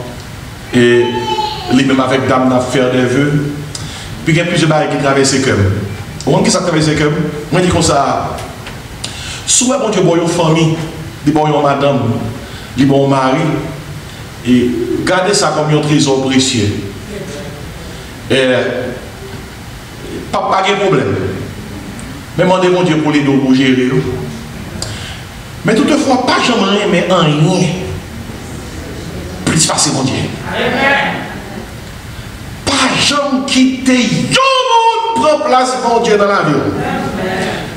et lui-même avec dame n'a faire des vœux. Puis il y a plusieurs barrières qui traversent le cœur. Vous voyez qui ça traverse le cœur? Moi je dis comme ça, soit bon Dieu, bon une famille, bon une madame, bon mari, et gardez ça comme un trésor précieux. Et pas de problème. Mais demandez mon Dieu pour les deux pour gérer. Mais toutefois, pas jamais mais en rien. Plus facile, mon Dieu. Pas jamais quitter yon prend place, mon Dieu, dans la vie.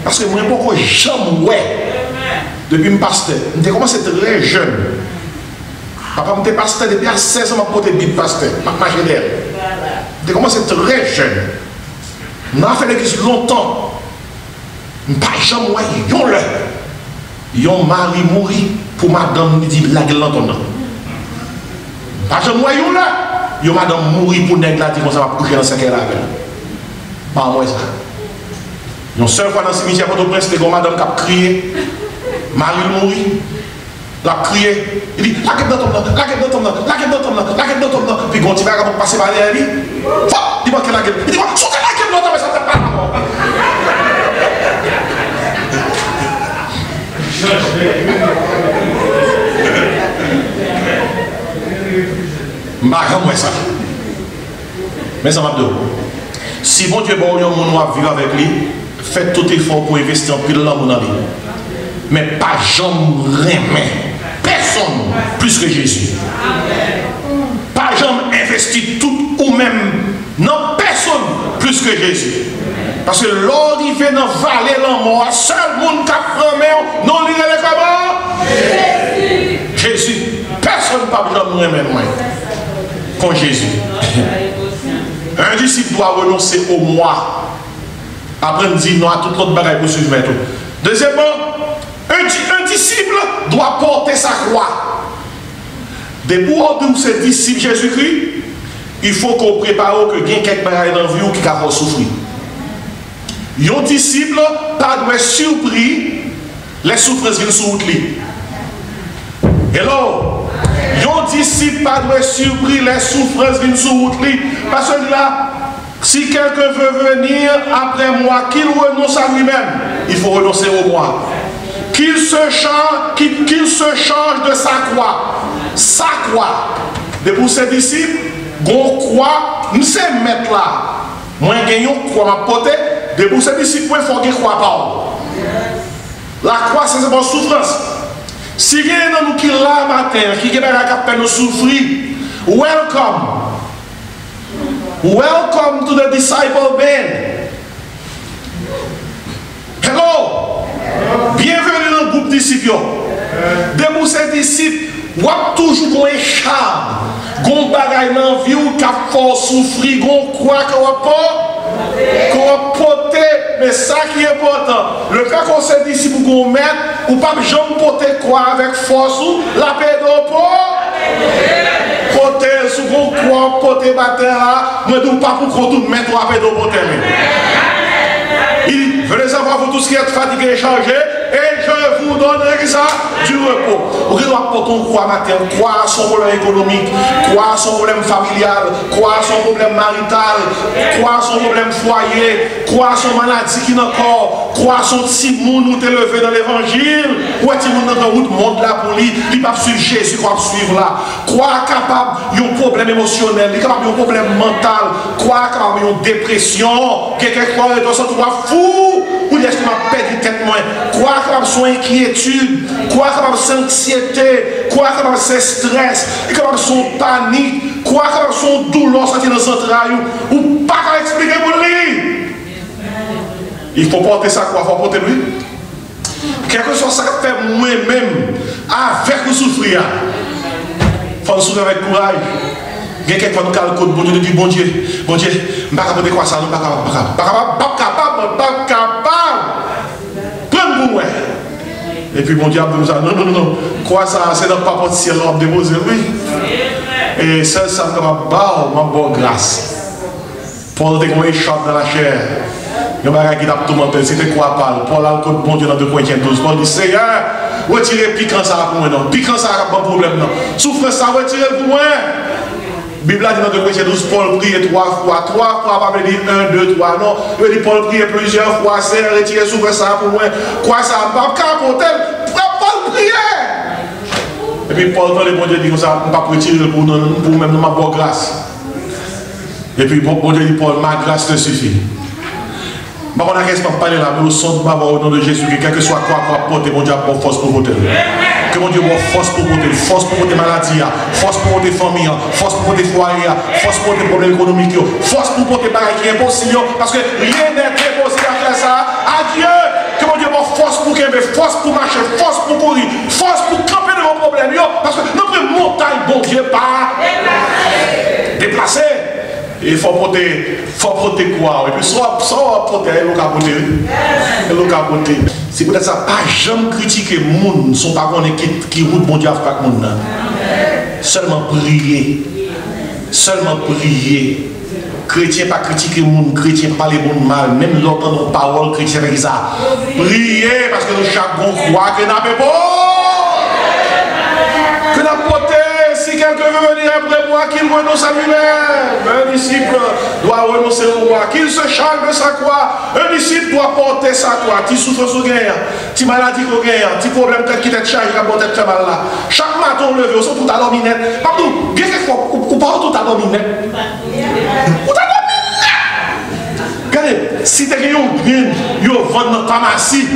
Parce que moi, pourquoi jamais, ouais. Depuis que je pasteur, je commencé très jeune. Papa me pasteur depuis à 16 ans, je porté bip pasteur, ma génère. Je commencé très jeune. Je fait l'église longtemps. Pas jamais, ouais, yon là. Yon mari mourit pour madame lui dit la gueule l'entendant. Pas jamais yon là. Yon madame mourit pour nègre là dit qu'on ça va coucher dans 5 heures avec. Pas moi ça. Yon seule fois dans le cimetière Port-au-Prince, c'était comme madame qui a crié. Mari mourit. La crié. Il dit la gueule d'entendant, la gueule d'entendant, la gueule d'entendant, la gueule d'entendant. Puis quand il va passer par derrière lui, dis-moi que la gueule. Il dit moi, sautez la gueule d'entendant, mais ça ne fait pas. Moi ça. Mais ça m'a dit. Si bon Dieu bon mon noir vivre avec lui, faites tout effort pour investir en pile dans mon vie. Mais pas jamais personne plus que Jésus. Pas jamais investir tout ou même non personne plus que Jésus. Parce que l'or il fait dans la vallée de la mort, seul monde qui a pris non il est comment? Jésus. Personne ne peut jamais remettre moins comme Jésus. Un disciple doit renoncer au moi Après, on dit non à toute l'autre bagaille pour suivre. Deuxièmement, un disciple doit porter sa croix. Depuis que vous êtes disciple Jésus-Christ, il faut qu'on prépare que quelqu'un quelque bagaille dans la vie qui va souffrir. Un disciple pas doit surpris les souffrances viennent sur route. Hello, un disciple pas doit surpris les souffrances viennent sur route. Parce que là, si quelqu'un veut venir après moi, qu'il renonce à lui-même, il faut renoncer au moi. Qu'il se charge de sa croix. Sa croix. De pour ses disciples, gon croix, nous sommes mettre là. Moi, j'ai une croix à porter. De pour ses disciples, il faut qu'il croit pas. La croix, c'est une souffrance. Si il y a un qui là matin, qui est capable de souffrir, welcome. Welcome to the disciple band. Hello. Bienvenue dans le groupe disciples. De pour ces disciples, vous avez toujours un charme. Gon bagaille dans la vie qui a fort souffrir, gon croix qu'on porte, mais ça qui est important, le cas qu'on s'est dit si vous qu'on met, ou pas jamais porter quoi avec force, la paix d'eau porter sous vos croix, porter bâtard là, mais nous pas pour qu'on tout mette la paix d'eau porter. Il veut savoir vous tous qui êtes fatigués et chargés, et je vous donnerai ça du repos. Vous devez porter quoi matin, quoi son problème économique, quoi son problème familial, quoi son problème marital, quoi son problème foyer, quoi son maladie qui n'a encore, quoi son petit monde nous élevé dans l'évangile, quoi petit monde dans la route monte là pour lui, il va suivre Jésus, il va suivre là, quoi capable d'un problème émotionnel, il est capable d'un problème mental, quoi capable d'une dépression, quelquefois dans son droit fou, ou est-ce qu'il m'a perdu tête moins, quoi capable son inquiétude, quoi capable son anxiété, quoi capable son stress, capable son panique, quoi capable son douleur sorti dans son entrailles, ou pas qu'à expliquer pour lui. Il faut porter sa croix, il faut porter lui. Quelque chose ça fait moi-même avec le souffrir. Il faut souffrir avec courage. Il y a quelqu'un qui a le code, bon Dieu, dit bon Dieu, je ne sais pas porter quoi ça, je ne pas capable. Prends pour moi. Et puis mon diable nous a dit non, quoi ça, c'est dans pas porte ciel, on déposer, oui. Et ça me bat, ma bonne grâce. Paul était comme échappe dans la chair. Il y a un bagage qui t'a tout monté, c'était quoi Paul? Paul a le code bon Dieu dans 2 Corinthiens 12. Paul dit Seigneur, retirez piquant ça pour moi, non. Piquant ça n'a pas de problème, non. Souffrance ça, retirez pour moi. La Bible a dit dans 2 Corinthiens 12, Paul priait 3 fois, pas dire 1, 2, 3, non. Il dit Paul priait plusieurs fois, Seigneur, retirez souffrance ça pour moi. Quoi ça, pas capoter, Paul priait. Et puis Paul, dans les bon Dieu dit comme ça, pas retirer pour même ma bonne grâce. Et puis bon Dieu dit Paul, ma grâce te suffit. On a qu'à pas parler là, mais au son de ma voix au nom de Jésus, que quel que soit quoi porter, mon Dieu a bonne force pour porter. Que mon Dieu a bonne force pour porter, force pour porter maladie, force pour porter famille, force pour porter foyer, force pour porter problème économique, force pour porter pareil qui est impossible, parce que rien n'est impossible à faire ça. Adieu. Que mon Dieu a bonne force pour qu'aimer, force pour marcher, force pour courir, force pour camper devant vos problèmes, parce que notre montagne, bon Dieu, pas déplacé. Il faut porter quoi? Et puis soit porter, il faut porter. C'est peut-être ça, pas jamais critiquer le monde, ne sont pas connus qui route bon Dieu avec le monde. Seulement prier. Seulement prier. Chrétien pas critiquer le monde, chrétien pas les monde mal, même l'entendre nos paroles, chrétien avec ça. Prier parce que nous chaque bon croit que nous n'avons pas. Que nous porter. Si quelqu'un veut venir après moi, qu'il renonce à lui-même. Un disciple doit renoncer au roi, qu'il se charge de sa croix. Un disciple doit porter sa croix. Tu souffres sous guerre, tu maladie au guerre, tu problème qui t'est chargé, qui a tête mal là. Chaque matin on levé, on sort tout à l'orminette. Pardon, bien quelquefois, on parle tout à l'orminette. Tout à l'orminette. Regardez, si tu as un bien, tu vas dans ta pharmacie,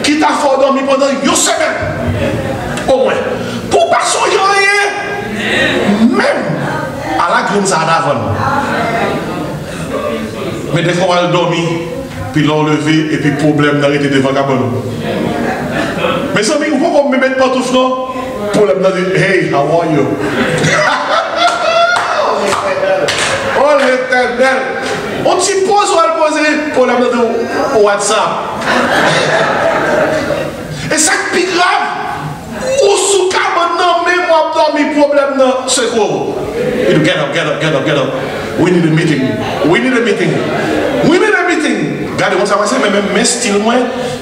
qui t'a fait dormir pendant une semaine. Au moins. Pour pas songer rien. Même à la grine ça d'avant. Mais des fois on dormir, puis l'enlever et puis problème d'arrêter devant Gabon. Mais ça veut dire qu'on me met pas tout non. Problème d'arrêter. Hey, how are you? Oh l'éternel. On t'y pose ou elle poser problème au WhatsApp. Et ça qui est grave, ou sous cabane, non, mais moi, dormi, problème, non, c'est quoi? Get up. We need a meeting. We need a meeting. Regardez, on s'avance, mais style, moi,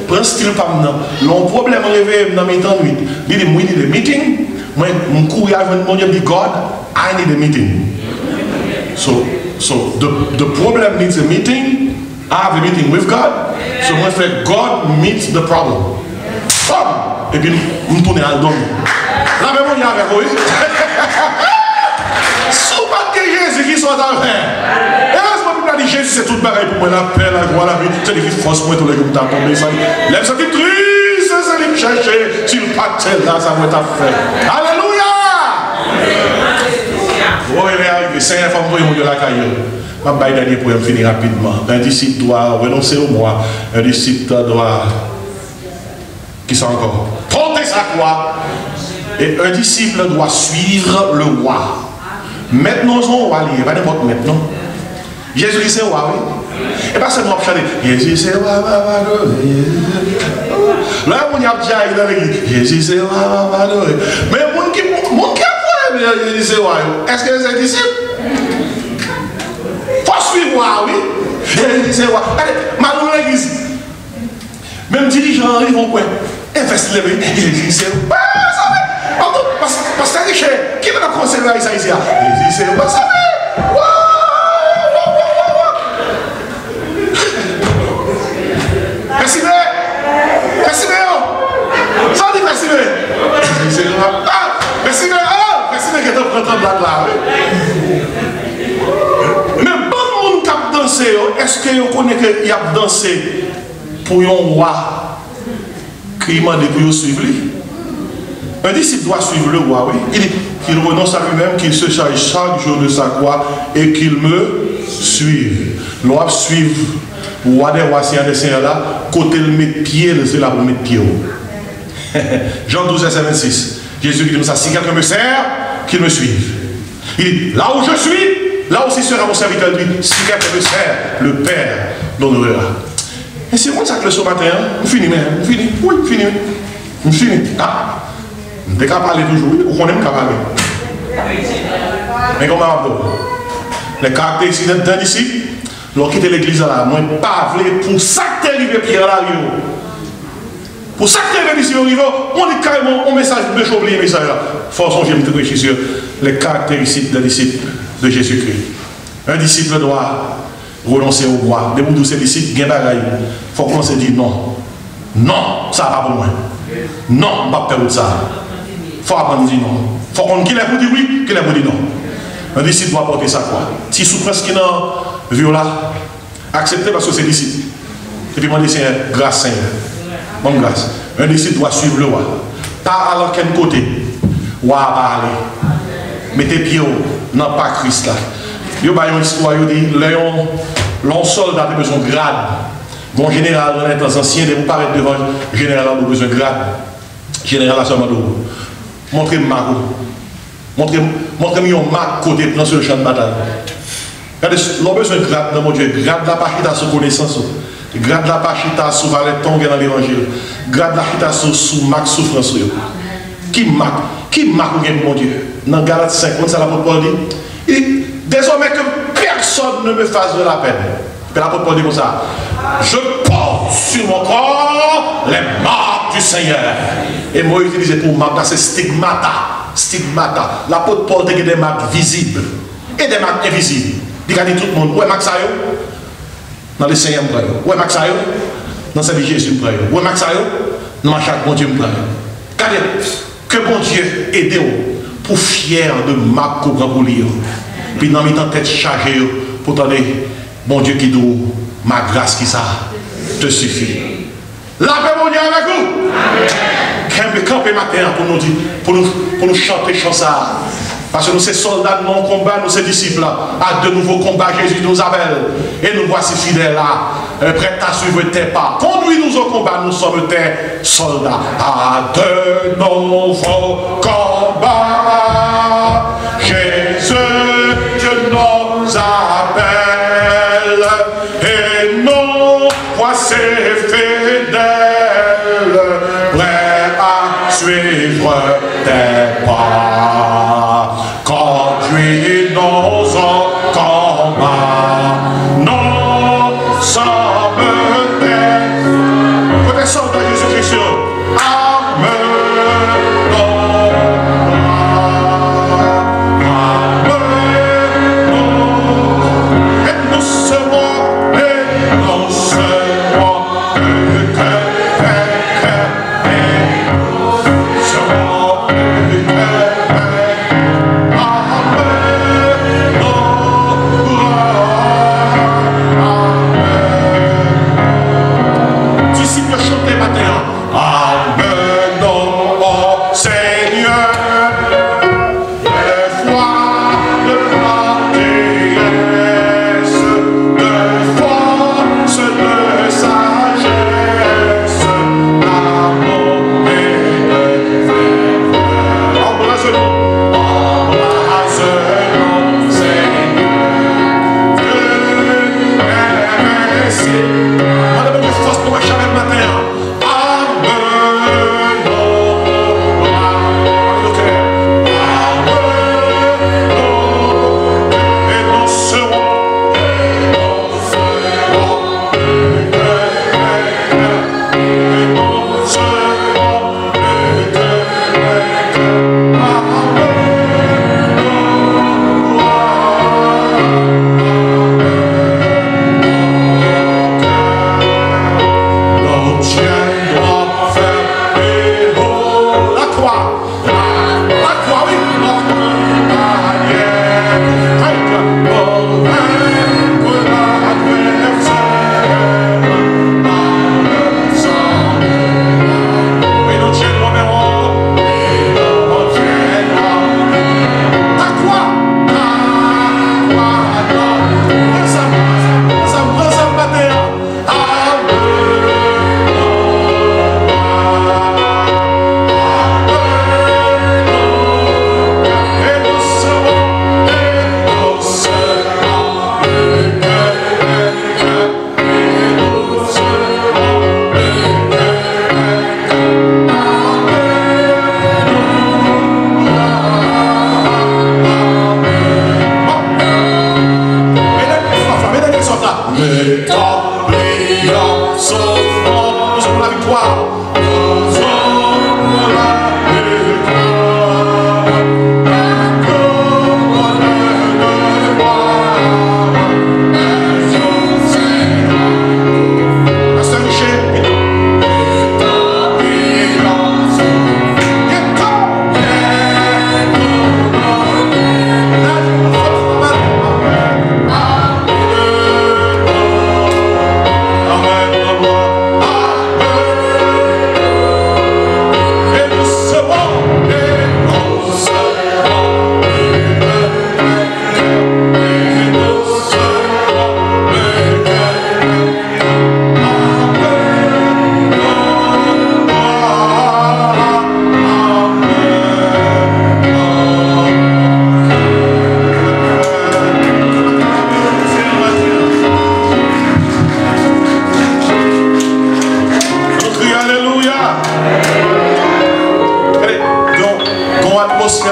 prends style pas maintenant. Le problème réveille dans mes temps, il dit, we need a meeting. Moi, mon courrier avec mon Dieu dit, God, I need a meeting. So the problem needs a meeting. I have a meeting with God. So moi, je fais God meets the problem. Et puis, nous tournons à l'dom. Là, même, on y a avec vous. Si vous pas que Jésus qui soit en faire. Et là, Jésus, c'est tout pareil pour moi. La paix, la joie, la vie. C'est lui qui force moi tous les jours dans tomber. L'aime ça qui est triste, c'est lui qui cherche. Si le pacte là, ça va être fait. Alléluia! Oh, il est arrivé. C'est un femme pour de la caillou. Je vais dernier pour finir rapidement. Un disciple doit renoncer au moi. Un disciple doit. Qui sont encore? Porter sa croix. Et un disciple doit suivre le roi. Maintenant, on va lire. Pas n'importe maintenant. Jésus c'est roi, oui. Et pas seulement chanter. Jésus c'est roi, là, on y a déjà dans l'église. Jésus c'est roi, mais mon qui a Jésus c'est roi. Est-ce que c'est disciple? Faut suivre roi, oui. Jésus c'est roi. Allez, maintenant l'église. Même dirigeants arrivent au point. Investissez le Jésus c'est roi. Parce que c'est cher. Qui va conserver ça ici? Jésus c'est roi, ça va. Merci. Ça dit merci. Merci que tu prends blague là. Mais bon monde qui a dansé, est-ce que vous connaissez qu'il a dansé pour un roi qui m'a dit pour suivre lui? Un disciple doit suivre le roi, oui. Il dit qu'il renonce à lui-même, qu'il se charge chaque jour de sa croix et qu'il me suive. Nous devons suivre le roi des rois, c'est un des seigneurs là, côté le mettre pied, c'est là pour mettre pied. Jean 12, verset 26. Jésus dit comme ça, si quelqu'un me sert, qu'il me suive. Il dit, là où je suis, là aussi sera mon serviteur. Il dit, si quelqu'un me sert, le Père l'honorera. Et c'est moi ça que le ce matin, on finit, oui, on finit. Ah, on ne peut pas parler toujours, on connaît pas parler. Mais comment on va les caractéristiques d'un disciple, l'on quitte l'église là, moi pas pour ça que tu es arrivé Pierre là, pour ça que tu es arrivé ici au niveau, on dit carrément un message de oublier message là. Force j'aime te réfléchir sur les caractéristiques d'un disciple de Jésus-Christ. Un disciple doit renoncer au roi. Dès que ces disciples gagnent bagaille, il faut qu'on se dise non. Non, ça va pas pour moi. Non, on ne va pas perdre ça. Il faut apprendre à dire non. Il faut qu'on qu'il ait pour dire oui, qu'il ait pour dire non. Un disciple doit porter sa croix. Si souffrance qui n'a vu là, acceptez parce que c'est disciple. Et puis moi, je dis c'est grâce Seigneur. Bonne grâce. Un disciple doit suivre le roi. Pas à l'autre côté. Roi va aller. Mettez pied haut. Non, pas Christ là. Il y a une histoire, il dit, l'on soldat a besoin de grade. Bon général, on est dans ancien, de vous paraître devant le général, on a besoin de grade. Général, à ce moment-là, montrez-moi montrez-moi un marque côté plan sur le champ de bataille. Regardez, l'on a besoin de grade dans mon Dieu. Grade la pachita sous connaissance. Grade la pachita sous valet tombe dans l'évangile. Grade la pachita sous marque souffrance. Qui marque mon Dieu? Dans Galates 5, on ça l'apôtre Paul dit. Désormais que personne ne me fasse de la peine. Et l'apôtre Paul dit comme ça. Je porte sur mon corps les marques du Seigneur. Et moi, utilisé pour marque, c'est stigmata. Stigmata. L'apôtre Paul dit des marques visibles et des marques invisibles. Il dit à tout le monde, où est Max Sayo? Dans le Seigneur, où est Max Sayo? Dans sa vie Jésus, où est Max Sayo? Dans chaque bon Dieu, regardez, que bon Dieu aide pour fier de marque qu'on prend pour lire. Puis dans mes temps tête chargée pour donner bon Dieu qui dit ma grâce qui ça te suffit. La paix mon Dieu avec vous. Camper matin pour nous chanter ça. Parce que nous, ces soldats de non combat, nous, ces disciples là, à de nouveaux combats, Jésus nous appelle. Et nous voici fidèles là, prêts à suivre tes pas. Conduis-nous au combat, nous sommes tes soldats. À de nouveaux combats, Jésus nous appelle. Et suivre tes pas. Conduis-nous au combat. Nous sommes tes soldats Jésus-Christ.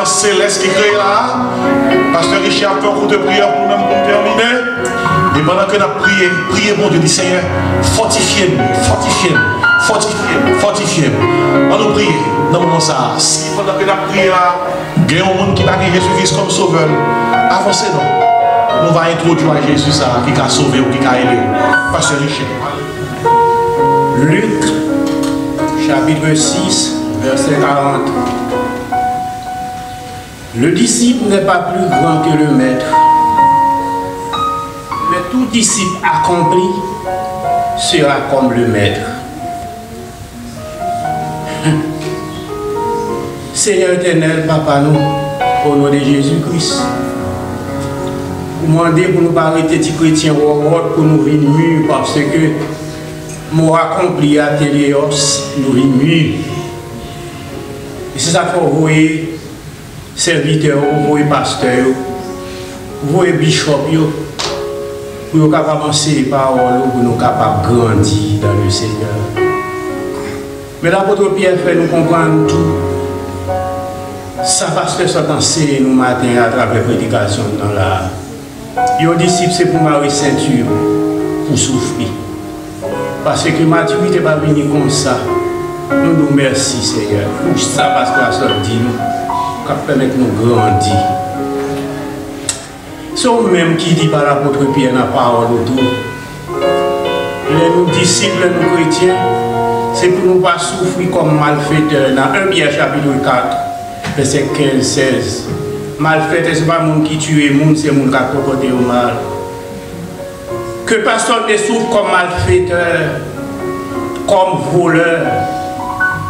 Céleste qui crée là, Pasteur Richard fait un coup de prière pour nous-mêmes pour terminer. Et pendant que nous avons prié, priez mon Dieu, dit Seigneur, fortifiez-nous, fortifiez-nous, fortifiez-nous, fortifiez-nous. On nous prie, dans le moment ça. Si pendant que nous avons prié là, il y a un monde qui va gagner Jésus-Christ comme sauveur, avancez non. Nous allons introduire à Jésus ça, qui a sauvé ou qui a aidé. Pasteur Richard. Luc, chapitre 6, verset 40. Le disciple n'est pas plus grand que le maître, mais tout disciple accompli sera comme le maître. Seigneur éternel, Papa, nous, au nom de Jésus-Christ, vous demandez pour nous pas arrêter de chrétiens pour nous venir mûrs parce que nous accompli à Téléos, nous venir mûrs. Et c'est ça qu'il faut voir. Serviteurs, vous voyez pasteurs, vous voyez bishop, pour nous capables d'avancer les paroles, pour nous capables de grandir dans le Seigneur. Mais l'apôtre Pierre fait nous comprendre tout. Ça va se faire sortir nous matin à travers la prédication dans la. Les disciples, c'est pour marrer ceinture, pour souffrir. Parce que maturité va venir comme ça. Nous nous remercions, Seigneur, pour ça, parce que la soeur dit nous, qui permet de nous grandir. C'est eux-mêmes qui dit par l'apôtre Pierre dans la parole autour. Les disciples, nous chrétiens, c'est pour nous pas souffrir comme malfaiteurs. Dans 1 Pierre chapitre 4, verset 15-16. Malfaiteurs, ce n'est pas le monde qui tue le monde, c'est le monde qui a comporté au mal. Que personne ne souffre comme malfaiteur, comme voleur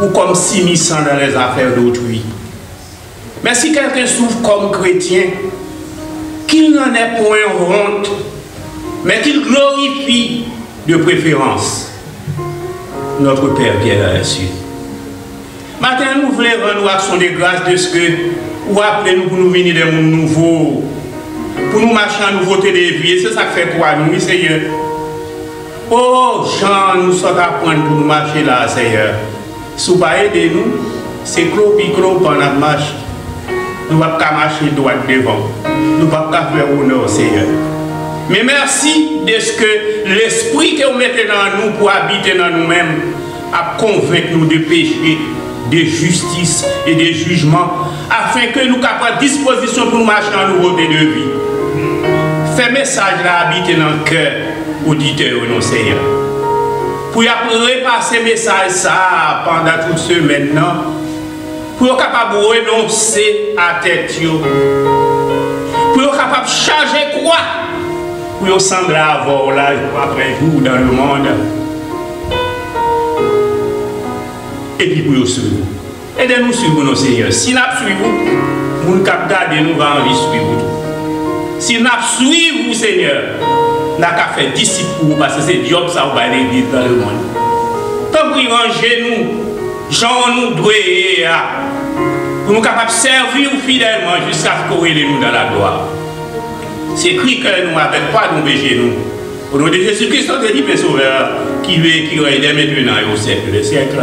ou comme s'immisçant dans les affaires d'autrui. Mais si quelqu'un souffre comme chrétien, qu'il n'en ait point honte, mais qu'il glorifie de préférence notre Père qui est dans les cieux. Maintenant, nous voulons rendre action de grâce de ce que ou appelez nous pour nous venir des mondes nouveaux, pour nous marcher en nouveauté de vie. C'est ça qui fait quoi nous, Seigneur? Oh, Jean, nous sommes à point pour nous marcher là, Seigneur. Si vous ne aidez nous, c'est clos pendant la marche. Nous ne pouvons pas marcher droit devant. Nous ne pouvons pas faire honneur, Seigneur. Mais merci de ce que l'esprit que vous mettez dans nous pour habiter dans nous-mêmes a convaincu nous de péché, de justice et de jugement, afin que nous capables disposition pour nous marcher en nouveauté de vie. Fais message là habiter dans le cœur auditeur non Seigneur. Pour repasser message ça pendant toute semaine pour être capable de renoncer à tête, pour être capable de changer quoi, pour sembler avoir là après vous dans le monde. Et puis pour nous suivre. Aidez-nous suivre nos Seigneur. Si nous suivons, nous cap garder nous va envie suivre. Si nous suivons Seigneur, nous avons fait disciples pour vous parce que c'est Dieu ça va l'église dans le monde. Tant que ranger nous, Jean nous doit pour nous capables de servir fidèlement jusqu'à ce qu'on nous dans la gloire. C'est écrit que nous n'avons pas de péché nous. Au nom de Jésus-Christ, notre divin Sauveur, qui veut qui règne maintenant et au siècle des siècles.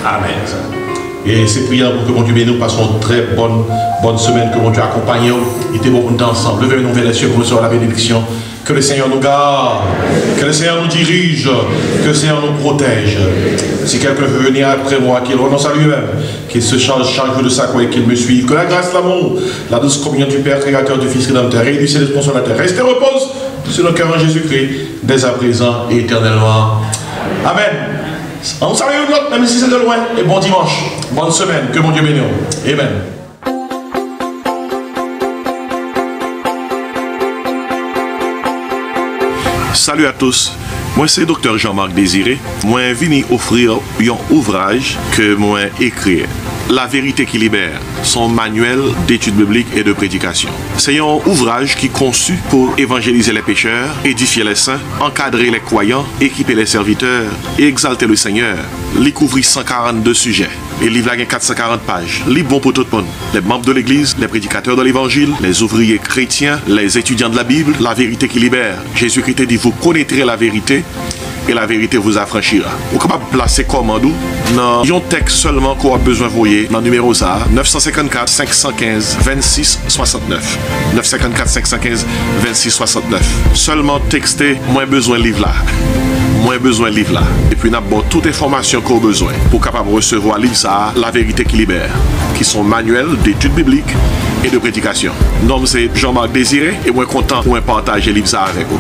Amen. Et c'est prière pour que mon Dieu bénisse, nous passons une très bonne semaine, que mon Dieu accompagne nous. Il était bon pour nous ensemble. Levez-nous vers les cieux pour nous sur la bénédiction. Que le Seigneur nous garde, que le Seigneur nous dirige, que le Seigneur nous protège. Si quelqu'un veut venir après moi, qu'il renonce à lui-même, qu'il se charge chaque jour de sa croix et qu'il me suive. Que la grâce, l'amour, la douce communion du Père, Créateur, du Fils Rédempteur et du Saint-Esprit consolateur reste et repose sur nos cœurs en Jésus-Christ, dès à présent et éternellement. Amen. On salue l'autre, même si c'est de loin. Et bon dimanche, bonne semaine, que mon Dieu bénisse. Amen. Salut à tous, moi c'est Dr Jean-Marc Désiré. Moi venu offrir un ouvrage que moi écrit. La vérité qui libère, son manuel d'études bibliques et de prédication. C'est un ouvrage qui est conçu pour évangéliser les pécheurs, édifier les saints, encadrer les croyants, équiper les serviteurs et exalter le Seigneur. Il couvre 142 sujets. Et le livre a 440 pages. Livre bon pour tout le monde. Les membres de l'Église, les prédicateurs de l'Évangile, les ouvriers chrétiens, les étudiants de la Bible, la vérité qui libère. Jésus-Christ dit, vous connaîtrez la vérité et la vérité vous affranchira. Vous êtes capable de placer commandou dans un texte seulement qu'on a besoin de voyer dans le numéro ça 954 515 26 69 954 515 26 69. Seulement texter moins besoin de livre là. Moins besoin de livre là. Et puis nous avons toute information qu'on a besoin pour capable recevoir livre ça, la vérité qui libère, qui sont manuels d'études bibliques et de prédication. Nom c'est Jean-Marc Désiré et moi content pour partager livre ça avec vous.